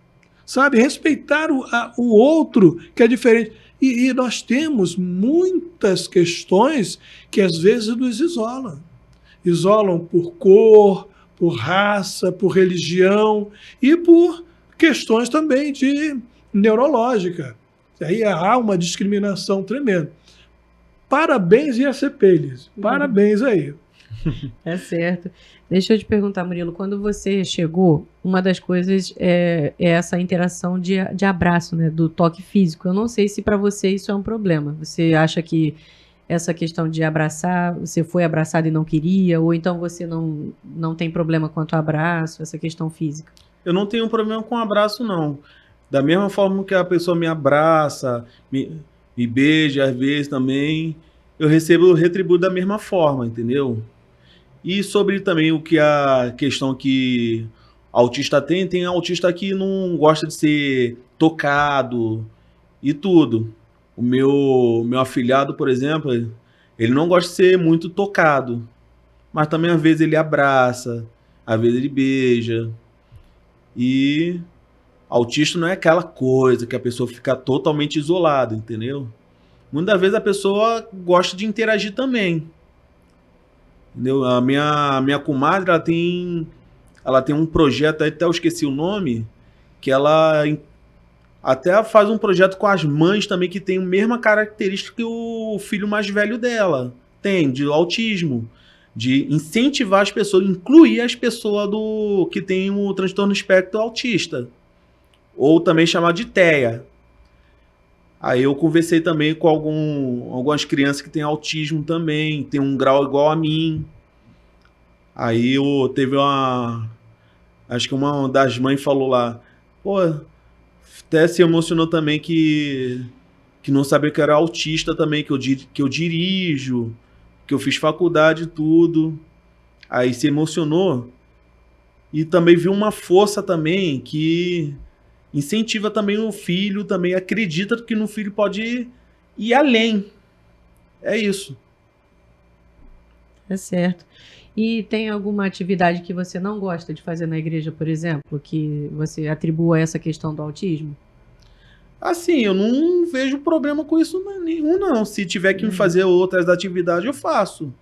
Speaker 2: sabe? Respeitar o outro que é diferente. E nós temos muitas questões que às vezes nos isolam. Isolam por cor, por raça, por religião e por questões também de neurológica. Aí há uma discriminação tremenda. Parabéns, ISCP, Liz. Parabéns aí.
Speaker 1: É certo. Deixa eu te perguntar, Murilo, quando você chegou, uma das coisas é essa interação de abraço, né, do toque físico. Eu não sei se para você isso é um problema. Você acha que essa questão de abraçar, você foi abraçado e não queria, ou então você não tem problema quanto ao abraço, essa questão física?
Speaker 3: Eu não tenho problema com abraço, não. Da mesma forma que a pessoa me abraça, me beija, às vezes também, eu retribuo da mesma forma, entendeu? E sobre também o que a questão que autista tem autista que não gosta de ser tocado e tudo. O meu afilhado, por exemplo, ele não gosta de ser muito tocado, mas também às vezes ele abraça, às vezes ele beija. E autista não é aquela coisa que a pessoa fica totalmente isolada, entendeu? Muitas vezes a pessoa gosta de interagir também. Entendeu? A minha comadre, ela tem um projeto, até eu esqueci o nome, que ela até faz um projeto com as mães também que tem a mesma característica que o filho mais velho dela tem, de autismo, de incentivar as pessoas, incluir as pessoas que tem o transtorno espectro autista, ou também chamado de TEA. Aí eu conversei também com algumas crianças que têm autismo também, tem um grau igual a mim. Aí teve acho que uma das mães falou lá, pô, até se emocionou também que não sabia que era autista também, que eu dirijo, que eu fiz faculdade e tudo. Aí se emocionou e também viu uma força também que incentiva também o filho, também acredita que no filho pode ir além. É isso.
Speaker 1: É certo. E tem alguma atividade que você não gosta de fazer na igreja, por exemplo, que você atribua essa questão do autismo?
Speaker 3: Assim, eu não vejo problema com isso nenhum, não. Se tiver que me fazer outras atividades, eu faço.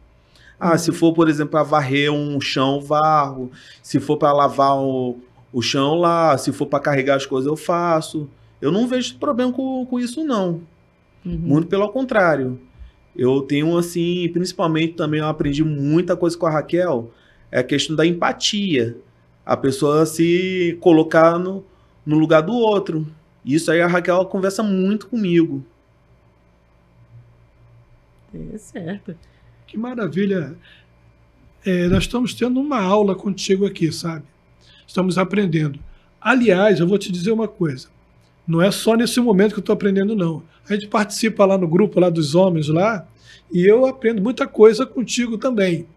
Speaker 3: Se for, por exemplo, para varrer um chão, varro. Se for para lavar o chão lá, se for para carregar as coisas, eu faço. Eu não vejo problema com isso, não. Muito pelo contrário. Eu tenho, assim, principalmente também eu aprendi muita coisa com a Raquel, é a questão da empatia. A pessoa se colocar no lugar do outro. Isso aí a Raquel ela conversa muito comigo.
Speaker 1: É certo.
Speaker 2: Que maravilha. Nós estamos tendo uma aula contigo aqui, sabe? Estamos aprendendo. Aliás, eu vou te dizer uma coisa. Não é só nesse momento que eu estou aprendendo, não. A gente participa lá no grupo lá dos homens lá e eu aprendo muita coisa contigo também.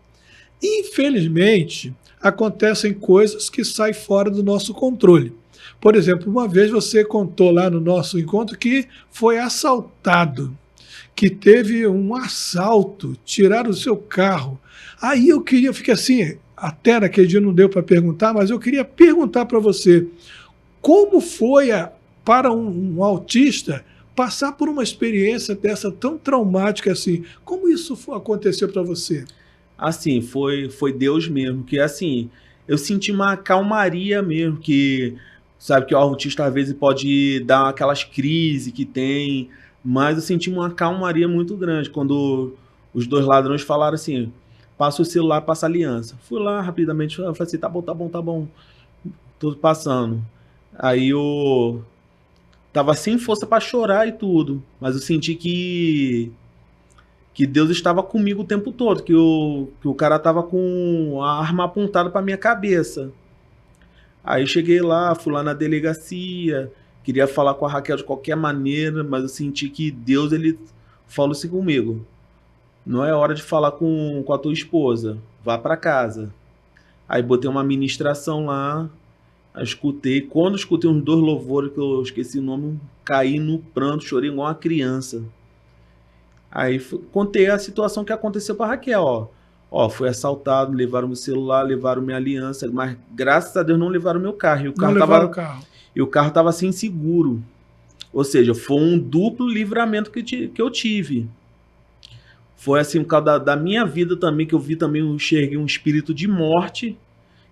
Speaker 2: Infelizmente, acontecem coisas que saem fora do nosso controle. Por exemplo, uma vez você contou lá no nosso encontro que foi assaltado, que teve um assalto, tiraram o seu carro. Aí eu fiquei assim, até naquele dia não deu para perguntar, mas eu queria perguntar para você, como foi para um autista passar por uma experiência dessa tão traumática assim? Como isso aconteceu para você?
Speaker 3: Assim, foi Deus mesmo, que assim, eu senti uma calmaria mesmo, que sabe que o autista às vezes pode dar aquelas crises que tem, mas eu senti uma calmaria muito grande quando os dois ladrões falaram assim, passa o celular, passa a aliança. Fui lá rapidamente, falei assim, tá bom, tá bom, tá bom, tudo passando. Aí eu tava sem força para chorar e tudo, mas eu senti que Deus estava comigo o tempo todo, que o cara tava com a arma apontada para minha cabeça. Aí cheguei lá, fui lá na delegacia, queria falar com a Raquel de qualquer maneira, mas eu senti que Deus ele falou assim comigo: não é hora de falar com a tua esposa, vá para casa. Aí botei uma ministração lá, escutei. Quando escutei uns 2 louvores, que eu esqueci o nome, caí no pranto, chorei igual uma criança. Aí contei a situação que aconteceu para Raquel, ó. Ó, fui assaltado, levaram meu celular, levaram minha aliança, mas graças a Deus não levaram meu carro.
Speaker 2: Não levaram o carro.
Speaker 3: E o carro tava sem seguro. Ou seja, foi um duplo livramento que eu tive. Foi assim, por causa da minha vida também, que eu vi também, eu enxerguei um espírito de morte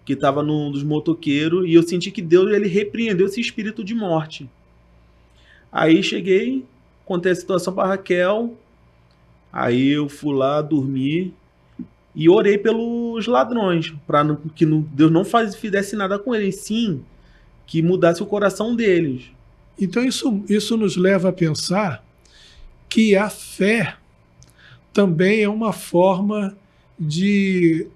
Speaker 3: que estava num dos motoqueiros, e eu senti que Deus ele repreendeu esse espírito de morte. Aí cheguei, contei a situação para Raquel, aí eu fui lá dormir e orei pelos ladrões, para que Deus não fizesse nada com eles, sim, que mudasse o coração deles.
Speaker 2: Então isso nos leva a pensar que a fé também é uma forma de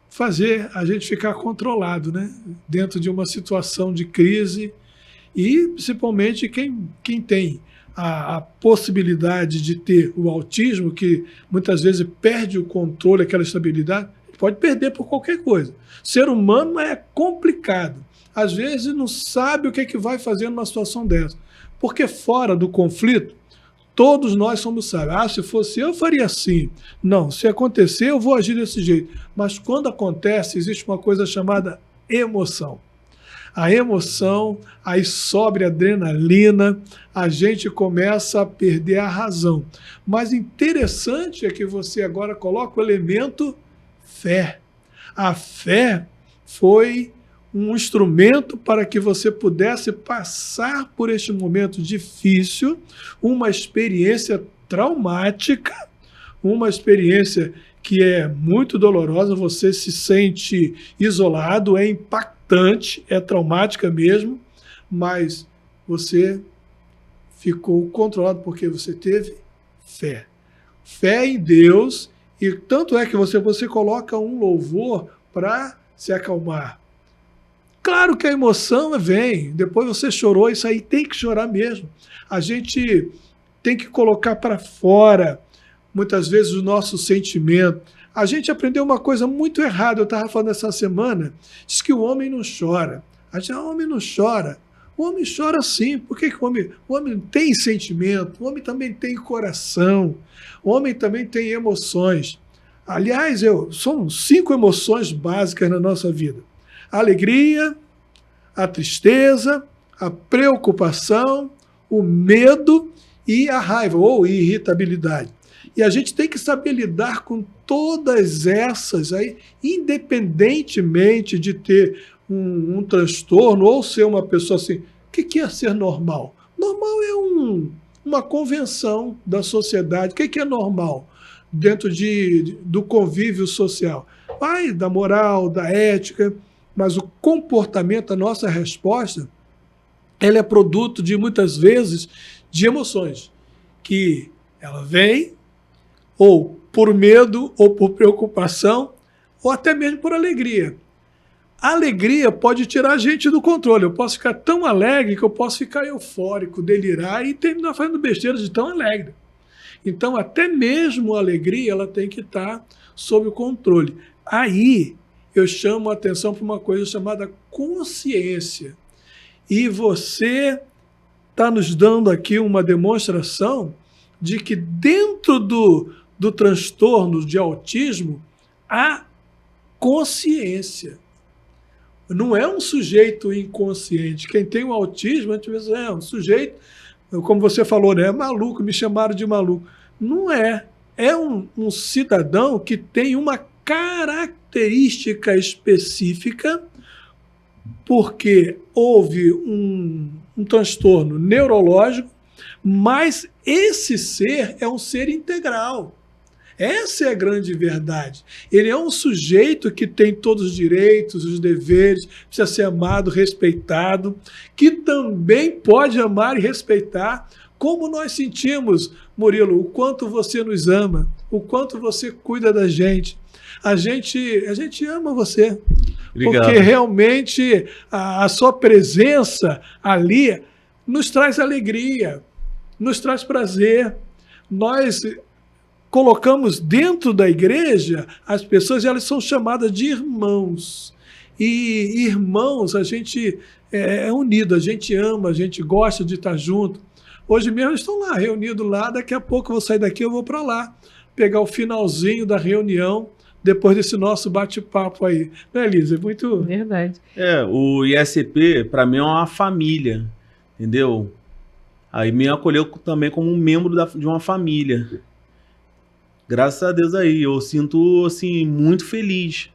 Speaker 2: fazer a gente ficar controlado, né? Dentro de uma situação de crise, e principalmente quem tem a possibilidade de ter o autismo, que muitas vezes perde o controle, aquela estabilidade, pode perder por qualquer coisa. Ser humano é complicado. Às vezes não sabe o que é que vai fazer numa situação dessa. Porque fora do conflito, todos nós somos sábios. Ah, se fosse eu faria assim. Não, se acontecer, eu vou agir desse jeito. Mas quando acontece, existe uma coisa chamada emoção. A emoção, aí sobe a adrenalina, a gente começa a perder a razão. Mas interessante é que você agora coloca o elemento fé. A fé foi um instrumento para que você pudesse passar por este momento difícil, uma experiência traumática, uma experiência que é muito dolorosa, você se sente isolado, é impactante, é traumática mesmo, mas você ficou controlado porque você teve fé. Fé em Deus, e tanto é que você coloca um louvor para se acalmar. Claro que a emoção vem, depois você chorou, isso aí tem que chorar mesmo. A gente tem que colocar para fora, muitas vezes, o nosso sentimento. A gente aprendeu uma coisa muito errada, eu estava falando essa semana, diz que o homem não chora. A gente, o homem não chora. O homem chora sim, por que o homem tem sentimento, o homem também tem coração, o homem também tem emoções. Aliás, são 5 emoções básicas na nossa vida. A alegria, a tristeza, a preocupação, o medo e a raiva ou irritabilidade. E a gente tem que saber lidar com todas essas aí, independentemente de ter um transtorno ou ser uma pessoa assim. O que é ser normal? Normal uma convenção da sociedade. O que é normal dentro do convívio social? Vai da moral, da ética, mas o comportamento, a nossa resposta, ela é produto de, muitas vezes, de emoções, que ela vem ou por medo, ou por preocupação, ou até mesmo por alegria. A alegria pode tirar a gente do controle. Eu posso ficar tão alegre que eu posso ficar eufórico, delirar e terminar fazendo besteira de tão alegre. Então, até mesmo a alegria ela tem que estar sob o controle. Aí, eu chamo a atenção para uma coisa chamada consciência. E você está nos dando aqui uma demonstração de que dentro do transtorno de autismo há consciência. Não é um sujeito inconsciente. Quem tem o autismo, a gente vê, é um sujeito, como você falou, né? É maluco, me chamaram de maluco. Não é. É um cidadão que tem uma característica específica porque houve um transtorno neurológico, mas esse ser é um ser integral. Essa é a grande verdade. Ele é um sujeito que tem todos os direitos, os deveres, precisa ser amado, respeitado, que também pode amar e respeitar, como nós sentimos, Murilo, o quanto você nos ama, o quanto você cuida da gente. A gente ama você. Obrigado. Porque realmente a sua presença ali nos traz alegria, nos traz prazer. Nós colocamos dentro da igreja as pessoas, elas são chamadas de irmãos. E irmãos, a gente é unido, a gente ama, a gente gosta de estar junto. Hoje mesmo eles estão lá, reunidos lá, daqui a pouco eu vou sair daqui, eu vou para lá, pegar o finalzinho da reunião, depois desse nosso bate-papo aí. Né, Elisa? É muito...
Speaker 1: Verdade.
Speaker 3: O ISCP, para mim, é uma família, entendeu? Aí me acolheu também como um membro de uma família. Graças a Deus aí, eu sinto, assim, muito feliz.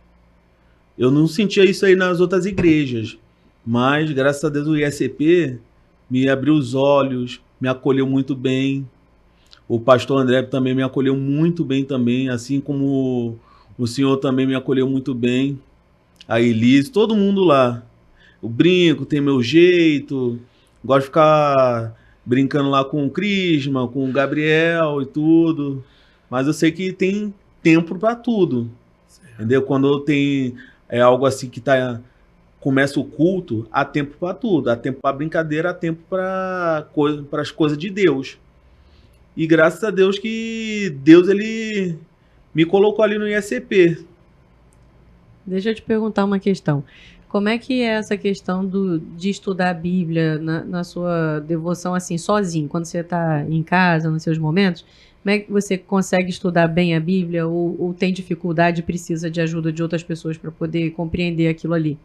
Speaker 3: Eu não sentia isso aí nas outras igrejas, mas graças a Deus o ISCP me abriu os olhos, me acolheu muito bem. O pastor André também me acolheu muito bem também, assim como o senhor também me acolheu muito bem. A Elise, todo mundo lá. Eu brinco, tem meu jeito, gosto de ficar brincando lá com o Crisma, com o Gabriel e tudo. Mas eu sei que tem tempo para tudo, entendeu? Quando tem algo assim que começa o culto, há tempo para tudo. Há tempo para brincadeira, há tempo para as coisas de Deus. E graças a Deus que Deus ele me colocou ali no ISCP.
Speaker 1: Deixa eu te perguntar uma questão. Como é que é essa questão de estudar a Bíblia na sua devoção assim, sozinho, quando você está em casa, nos seus momentos? Como é que você consegue estudar bem a Bíblia ou tem dificuldade e precisa de ajuda de outras pessoas para poder compreender aquilo ali?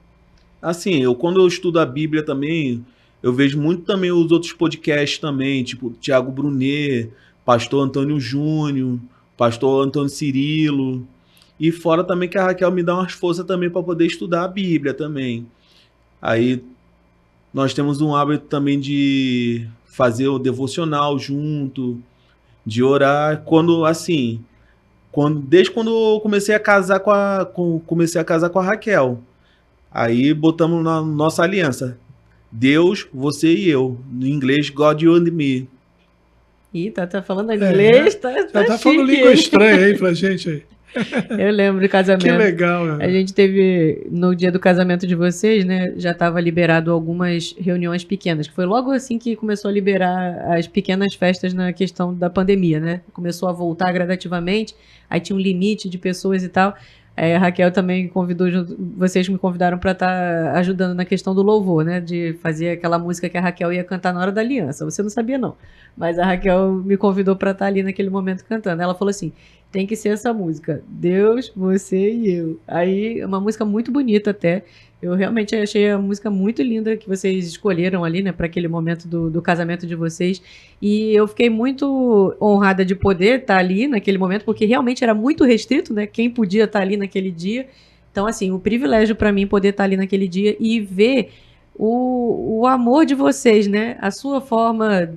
Speaker 3: Assim, quando eu estudo a Bíblia também, eu vejo muito também os outros podcasts também, tipo Tiago Brunet, pastor Antônio Júnior, pastor Antônio Cirilo. E fora também que a Raquel me dá umas forças também para poder estudar a Bíblia também. Aí nós temos um hábito também de fazer o devocional junto, de orar, desde quando eu comecei a casar com a Raquel. Aí botamos na nossa aliança, Deus, você e eu, no inglês God, you and me.
Speaker 1: Ih, tá falando inglês,
Speaker 2: tá falando língua estranha aí pra gente aí.
Speaker 1: Eu lembro do casamento.
Speaker 2: Que legal, né?
Speaker 1: A gente teve, no dia do casamento de vocês, né, já estava liberado algumas reuniões pequenas, que foi logo assim que começou a liberar as pequenas festas na questão da pandemia, né? Começou a voltar gradativamente, aí tinha um limite de pessoas e tal. A Raquel também convidou, vocês me convidaram para estar ajudando na questão do louvor, né? De fazer aquela música que a Raquel ia cantar na hora da aliança. Você não sabia, não. Mas a Raquel me convidou para estar ali naquele momento cantando. Ela falou assim, tem que ser essa música, Deus, você e eu. Aí, é uma música muito bonita até. Eu realmente achei a música muito linda que vocês escolheram ali, né, para aquele momento do casamento de vocês. E eu fiquei muito honrada de poder estar ali naquele momento, porque realmente era muito restrito, né, quem podia estar ali naquele dia. Então, assim, o privilégio para mim poder estar ali naquele dia e ver o amor de vocês, né, a sua forma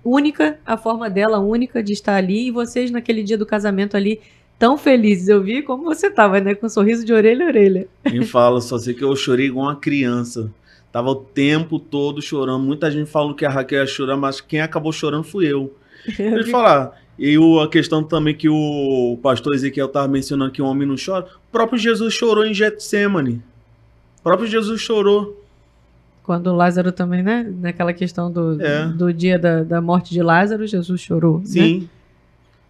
Speaker 1: única, a forma dela única de estar ali, e vocês naquele dia do casamento ali, tão felizes. Eu vi como você tava, né? Com um sorriso de orelha a orelha.
Speaker 3: Me fala, só sei que eu chorei igual uma criança. Tava o tempo todo chorando. Muita gente falou que a Raquel ia chorar, mas quem acabou chorando fui eu. Deixa eu falar. E a questão também que o pastor Ezequiel estava mencionando que o homem não chora. O próprio Jesus chorou em Getsemane. O próprio Jesus chorou.
Speaker 1: Quando Lázaro também, né? Naquela questão do dia da morte de Lázaro, Jesus chorou.
Speaker 3: Sim.
Speaker 1: Né?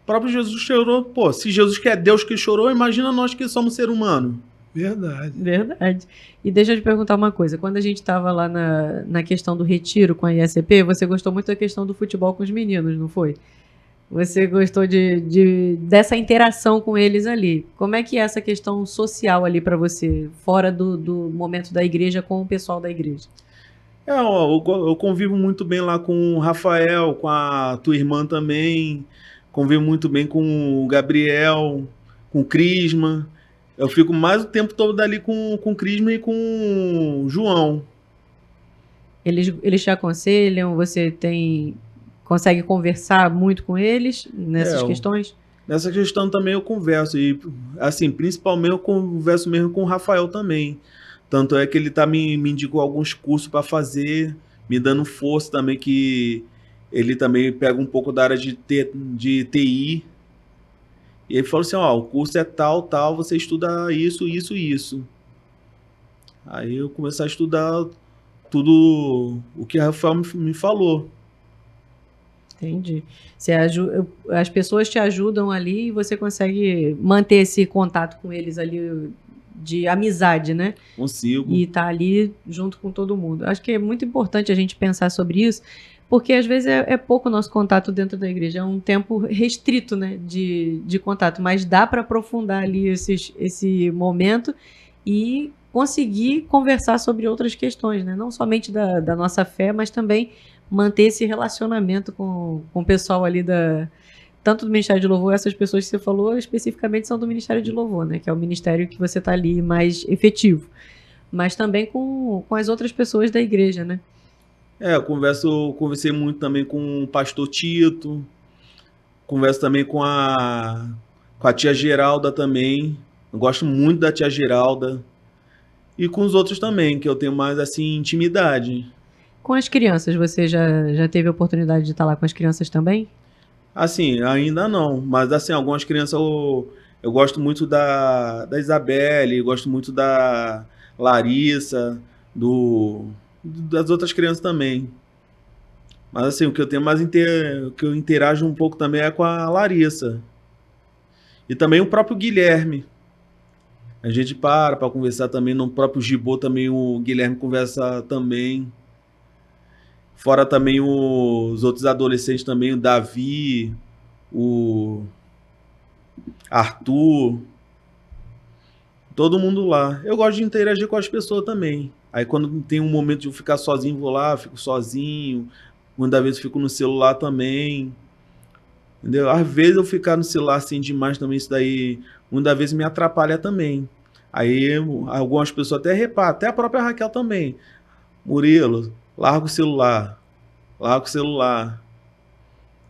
Speaker 3: O próprio Jesus chorou. Pô, se Jesus que é Deus que chorou, imagina nós que somos ser humano.
Speaker 2: Verdade.
Speaker 1: Verdade. E deixa eu te perguntar uma coisa. Quando a gente estava lá na questão do retiro com a ISCP, você gostou muito da questão do futebol com os meninos, não foi? Você gostou dessa interação com eles ali. Como é que é essa questão social ali para você, fora do momento da igreja com o pessoal da igreja?
Speaker 3: Eu convivo muito bem lá com o Rafael, com a tua irmã também. Convivo muito bem com o Gabriel, com o Crisma. Eu fico mais o tempo todo ali com o Crisma e com o João.
Speaker 1: Eles te aconselham? Você consegue conversar muito com eles nessas questões?
Speaker 3: Nessa questão também eu converso. E, assim, principalmente eu converso mesmo com o Rafael também. Tanto é que ele me indicou alguns cursos para fazer, me dando força também, que ele também pega um pouco da área de TI. E ele falou assim, o curso é tal, você estuda isso, isso e isso. Aí eu comecei a estudar tudo o que o Rafael me falou.
Speaker 1: Entendi. As pessoas te ajudam ali e você consegue manter esse contato com eles ali de amizade, né?
Speaker 3: Consigo.
Speaker 1: E tá ali junto com todo mundo. Acho que é muito importante a gente pensar sobre isso, porque às vezes é pouco o nosso contato dentro da igreja, é um tempo restrito, né, de contato, mas dá para aprofundar ali esse momento e conseguir conversar sobre outras questões, né? Não somente da nossa fé, mas também manter esse relacionamento com o pessoal ali tanto do Ministério de Louvor, essas pessoas que você falou especificamente são do Ministério de Louvor, né? Que é o ministério que você está ali mais efetivo, mas também com as outras pessoas da igreja, né?
Speaker 3: Eu conversei muito também com o pastor Tito, converso também com a tia Geralda também, eu gosto muito da tia Geralda, e com os outros também, que eu tenho mais, assim, intimidade.
Speaker 1: Com as crianças, você já teve a oportunidade de estar lá com as crianças também?
Speaker 3: Assim, ainda não, mas assim, algumas crianças eu gosto muito da Isabelle, gosto muito da Larissa, das outras crianças também. Mas assim, o que eu tenho mais o que eu interajo um pouco também é com a Larissa. E também o próprio Guilherme. A gente para conversar também, no próprio Gibô também o Guilherme conversa também. Fora também os outros adolescentes também, o Davi, o Arthur, todo mundo lá. Eu gosto de interagir com as pessoas também. Aí quando tem um momento de eu ficar sozinho, vou lá, fico sozinho. Muitas vezes fico no celular também. Entendeu? Às vezes eu ficar no celular assim demais também, isso daí muitas vezes me atrapalha também. Aí algumas pessoas até reparam, até a própria Raquel também. Murilo, larga o celular.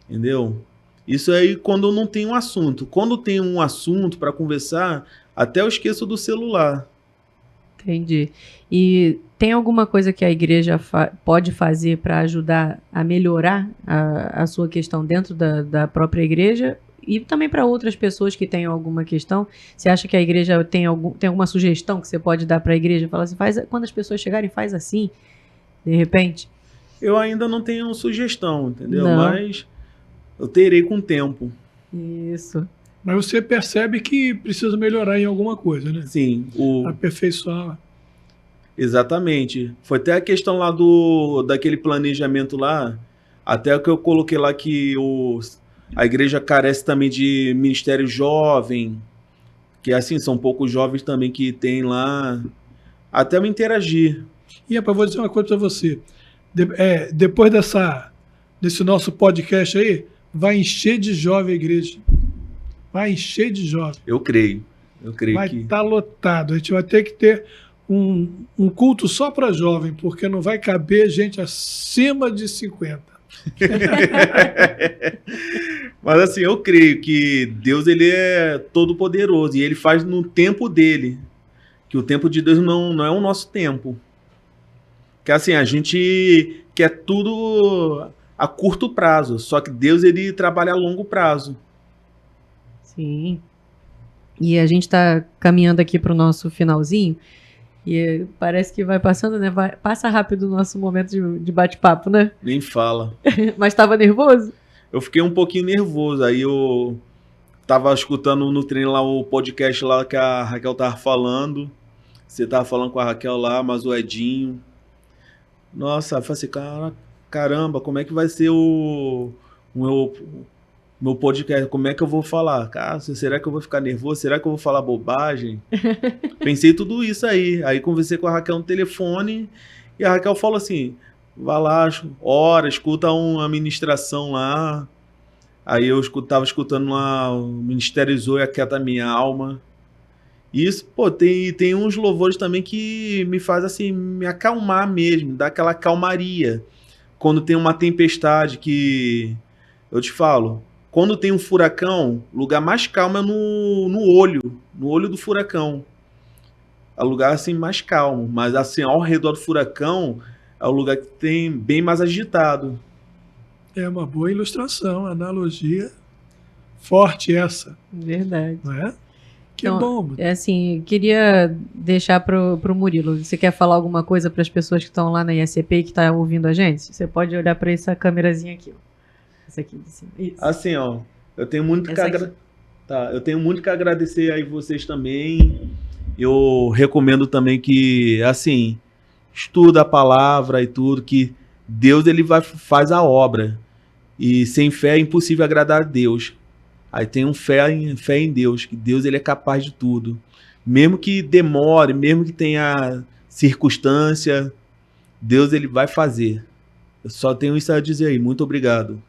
Speaker 3: Entendeu? Isso aí quando eu não tenho um assunto. Quando tem um assunto para conversar, até eu esqueço do celular.
Speaker 1: Entendi. E tem alguma coisa que a igreja pode fazer para ajudar a melhorar a sua questão dentro da própria igreja e também para outras pessoas que tenham alguma questão? Você acha que a igreja tem alguma sugestão que você pode dar para a igreja? Fala assim, quando as pessoas chegarem, faz assim, de repente?
Speaker 3: Eu ainda não tenho sugestão, entendeu?
Speaker 1: Não.
Speaker 3: Mas eu terei com o tempo.
Speaker 1: Isso.
Speaker 2: Mas você percebe que precisa melhorar em alguma coisa, né?
Speaker 3: Sim.
Speaker 2: Aperfeiçoar.
Speaker 3: Exatamente. Foi até a questão lá daquele planejamento lá, até o que eu coloquei lá que a igreja carece também de ministério jovem, que assim, são poucos jovens também que tem lá, até eu interagir.
Speaker 2: E vou dizer uma coisa para você. Depois desse nosso podcast aí, vai encher de jovem a igreja. Vai encher de jovem.
Speaker 3: Eu creio
Speaker 2: vai
Speaker 3: que...
Speaker 2: estar lotado. A gente vai ter que ter um culto só para jovem, porque não vai caber gente acima de 50.
Speaker 3: Mas assim, eu creio que Deus ele é todo poderoso e ele faz no tempo dele. Que o tempo de Deus não é o nosso tempo. Que assim, a gente quer tudo a curto prazo, só que Deus ele trabalha a longo prazo.
Speaker 1: Sim. E a gente está caminhando aqui para o nosso finalzinho. E parece que vai passando, né? Passa rápido o nosso momento de bate-papo, né?
Speaker 3: Nem fala.
Speaker 1: Mas estava nervoso?
Speaker 3: Eu fiquei um pouquinho nervoso, aí eu tava escutando no treino lá o podcast lá que a Raquel tava falando. Você tava falando com a Raquel lá, mas o Edinho. Nossa, eu falei assim, caramba, como é que vai ser o meu podcast? Como é que eu vou falar? Cara, será que eu vou ficar nervoso? Será que eu vou falar bobagem? Pensei tudo isso aí. Aí conversei com a Raquel no telefone e a Raquel falou assim, vai lá, ora, escuta uma ministração lá. Aí eu tava escutando lá o Ministério Zoe, Aquieta Minha Alma. E isso, pô, tem uns louvores também que me faz assim, me acalmar mesmo, dar aquela calmaria. Quando tem uma tempestade que, eu te falo, quando tem um furacão, o lugar mais calmo é no olho do furacão. É o lugar assim mais calmo, mas assim, ao redor do furacão, é o lugar que tem bem mais agitado.
Speaker 2: É uma boa ilustração, analogia forte essa,
Speaker 1: Verdade.
Speaker 2: não é? Que
Speaker 1: Então,
Speaker 2: bom.
Speaker 1: é assim, queria deixar pro Murilo. Você quer falar alguma coisa para as pessoas que estão lá na ISCP e que estão ouvindo a gente? Você pode olhar para essa câmerazinha aqui, ó. Essa aqui de cima. Isso.
Speaker 3: Assim, ó, eu tenho muito
Speaker 1: Essa aqui.
Speaker 3: eu tenho muito que agradecer aí vocês também. Eu recomendo também que, assim, estuda a palavra e tudo, que Deus ele faz a obra. E sem fé é impossível agradar a Deus. Aí tem fé em Deus, que Deus ele é capaz de tudo. Mesmo que demore, mesmo que tenha circunstância, Deus ele vai fazer. Eu só tenho isso a dizer aí. Muito obrigado.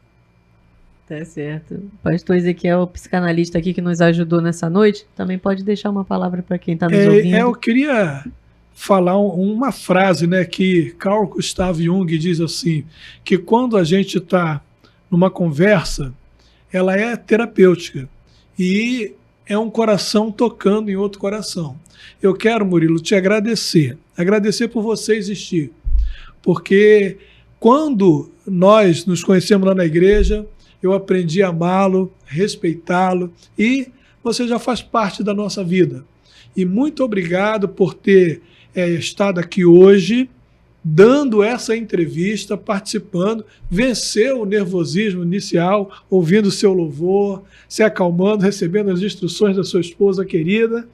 Speaker 1: Tá certo. O pastor Ezequiel, o psicanalista aqui que nos ajudou nessa noite, também pode deixar uma palavra para quem está nos ouvindo.
Speaker 2: Eu queria falar uma frase, né, que Carl Gustav Jung diz assim, que quando a gente está numa conversa, ela é terapêutica e é um coração tocando em outro coração. Eu quero, Murilo, te agradecer por você existir, porque quando nós nos conhecemos lá na igreja, eu aprendi a amá-lo, respeitá-lo e você já faz parte da nossa vida. E muito obrigado por ter estado aqui hoje, dando essa entrevista, participando, venceu o nervosismo inicial, ouvindo o seu louvor, se acalmando, recebendo as instruções da sua esposa querida.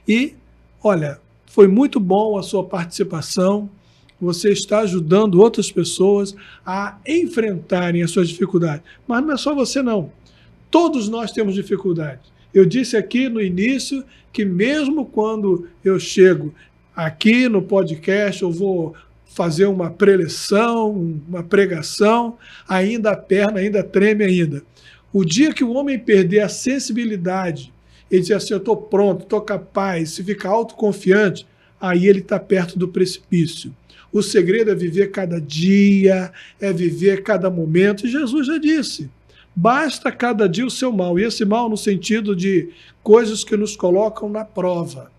Speaker 2: E, olha, foi muito bom a sua participação. Você está ajudando outras pessoas a enfrentarem as suas dificuldades. Mas não é só você, não. Todos nós temos dificuldades. Eu disse aqui no início que mesmo quando eu chego aqui no podcast, eu vou fazer uma preleção, uma pregação, ainda a perna ainda treme ainda. O dia que o homem perder a sensibilidade, ele diz assim, eu estou pronto, estou capaz, se ficar autoconfiante, aí ele está perto do precipício. O segredo é viver cada dia, é viver cada momento. E Jesus já disse, basta cada dia o seu mal. E esse mal no sentido de coisas que nos colocam na prova,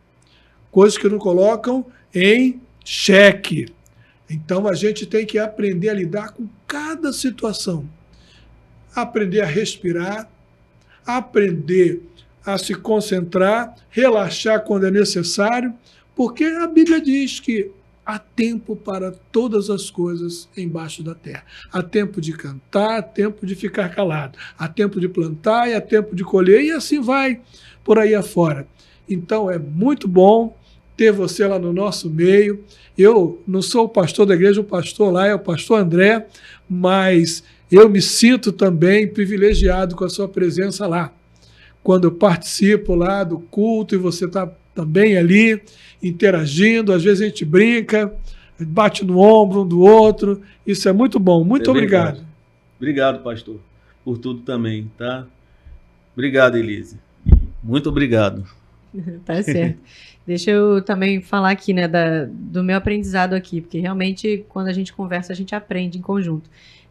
Speaker 2: coisas que nos colocam em xeque. Então a gente tem que aprender a lidar com cada situação. Aprender a respirar, aprender a se concentrar, relaxar quando é necessário, porque a Bíblia diz que há tempo para todas as coisas embaixo da terra. Há tempo de cantar, há tempo de ficar calado, há tempo de plantar e há tempo de colher, e assim vai por aí afora. Então é muito bom ter você lá no nosso meio. Eu não sou o pastor da igreja, o pastor lá é o pastor André, mas eu me sinto também privilegiado com a sua presença lá. Quando eu participo lá do culto e você está também ali, interagindo, às vezes a gente brinca, bate no ombro um do outro, isso é muito bom. Muito obrigado.
Speaker 3: Obrigado, pastor, por tudo também, tá? Obrigado, Elise. Muito obrigado.
Speaker 1: Tá certo. Deixa eu também falar aqui, né, do meu aprendizado aqui, porque realmente quando a gente conversa, a gente aprende em conjunto.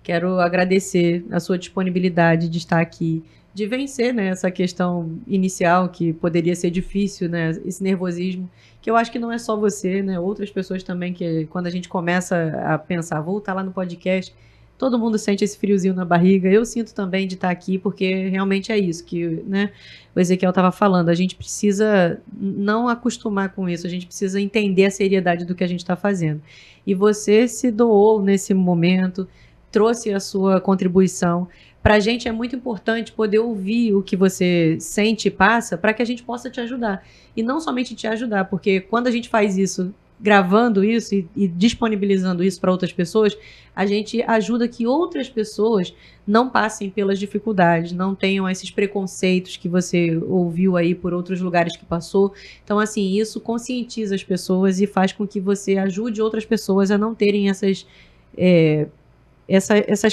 Speaker 1: Quero agradecer a sua disponibilidade de estar aqui, de vencer, né, essa questão inicial que poderia ser difícil, né, esse nervosismo, que eu acho que não é só você, né, outras pessoas também, que quando a gente começa a pensar, vou estar lá no podcast, todo mundo sente esse friozinho na barriga, eu sinto também de estar aqui, porque realmente é isso que, né, o Ezequiel estava falando, a gente precisa não acostumar com isso, a gente precisa entender a seriedade do que a gente está fazendo. E você se doou nesse momento, trouxe a sua contribuição. Para a gente é muito importante poder ouvir o que você sente e passa para que a gente possa te ajudar. E não somente te ajudar, porque quando a gente faz isso, gravando isso e disponibilizando isso para outras pessoas, a gente ajuda que outras pessoas não passem pelas dificuldades, não tenham esses preconceitos que você ouviu aí por outros lugares que passou. Então, assim, isso conscientiza as pessoas e faz com que você ajude outras pessoas a não terem essas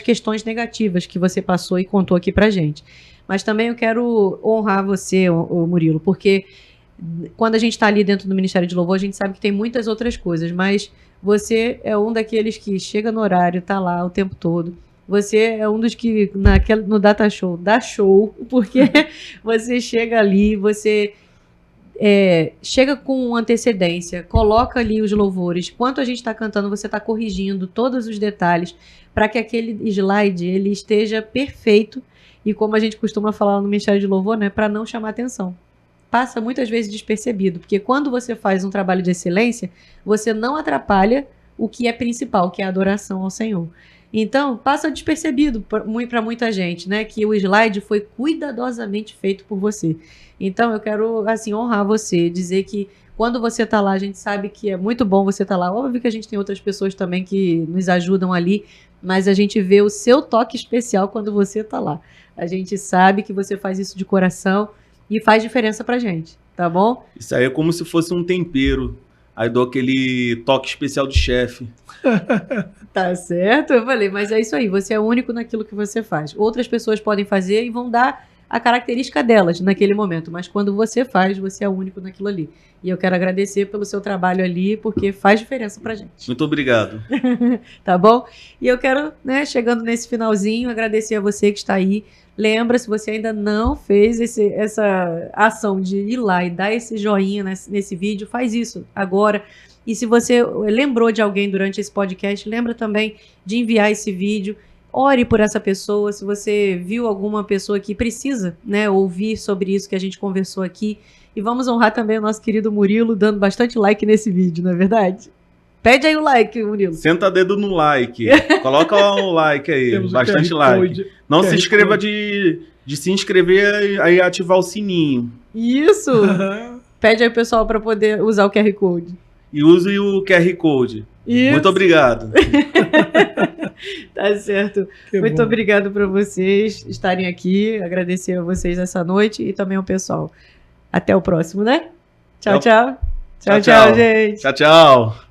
Speaker 1: questões negativas que você passou e contou aqui pra gente. Mas também eu quero honrar você, Murilo, porque quando a gente está ali dentro do Ministério de Louvor, a gente sabe que tem muitas outras coisas, mas você é um daqueles que chega no horário, tá lá o tempo todo. Você é um dos que no Data Show dá show, porque você chega ali, você chega com antecedência, coloca ali os louvores. Enquanto a gente está cantando, você está corrigindo todos os detalhes para que aquele slide ele esteja perfeito e, como a gente costuma falar no Ministério de Louvor, né, para não chamar atenção. Passa muitas vezes despercebido, porque quando você faz um trabalho de excelência, você não atrapalha o que é principal, que é a adoração ao Senhor. Então, passa despercebido para muita gente, né, que o slide foi cuidadosamente feito por você. Então, eu quero, assim, honrar você, dizer que quando você está lá, a gente sabe que é muito bom você estar lá. Óbvio que a gente tem outras pessoas também que nos ajudam ali, mas a gente vê o seu toque especial quando você está lá. A gente sabe que você faz isso de coração e faz diferença pra gente, tá bom?
Speaker 3: Isso aí é como se fosse um tempero. Aí dou aquele toque especial do chefe.
Speaker 1: Tá certo? Eu falei, mas é isso aí, você é único naquilo que você faz. Outras pessoas podem fazer e vão dar a característica delas naquele momento, mas quando você faz, você é único naquilo ali. E eu quero agradecer pelo seu trabalho ali, porque faz diferença pra gente.
Speaker 3: Muito obrigado.
Speaker 1: Tá bom? E eu quero, né, chegando nesse finalzinho, agradecer a você que está aí. Lembra, se você ainda não fez essa ação de ir lá e dar esse joinha nesse vídeo, faz isso agora. E se você lembrou de alguém durante esse podcast, lembra também de enviar esse vídeo. Ore por essa pessoa. Se você viu alguma pessoa que precisa, né, ouvir sobre isso que a gente conversou aqui. E vamos honrar também o nosso querido Murilo, dando bastante like nesse vídeo, não é verdade? Pede aí o like, Murilo.
Speaker 3: Senta dedo no like. Coloca um like aí.
Speaker 2: Temos
Speaker 3: bastante like. Não se inscreva de se inscrever e ativar o sininho.
Speaker 1: Isso! Pede aí o pessoal para poder usar o QR Code.
Speaker 3: E use o QR Code.
Speaker 1: Isso.
Speaker 3: Muito obrigado.
Speaker 1: Tá certo. Muito obrigado por vocês estarem aqui. Agradecer a vocês essa noite e também ao pessoal. Até o próximo, né? Tchau, tchau. Tchau, tchau, gente.
Speaker 3: Tchau, tchau.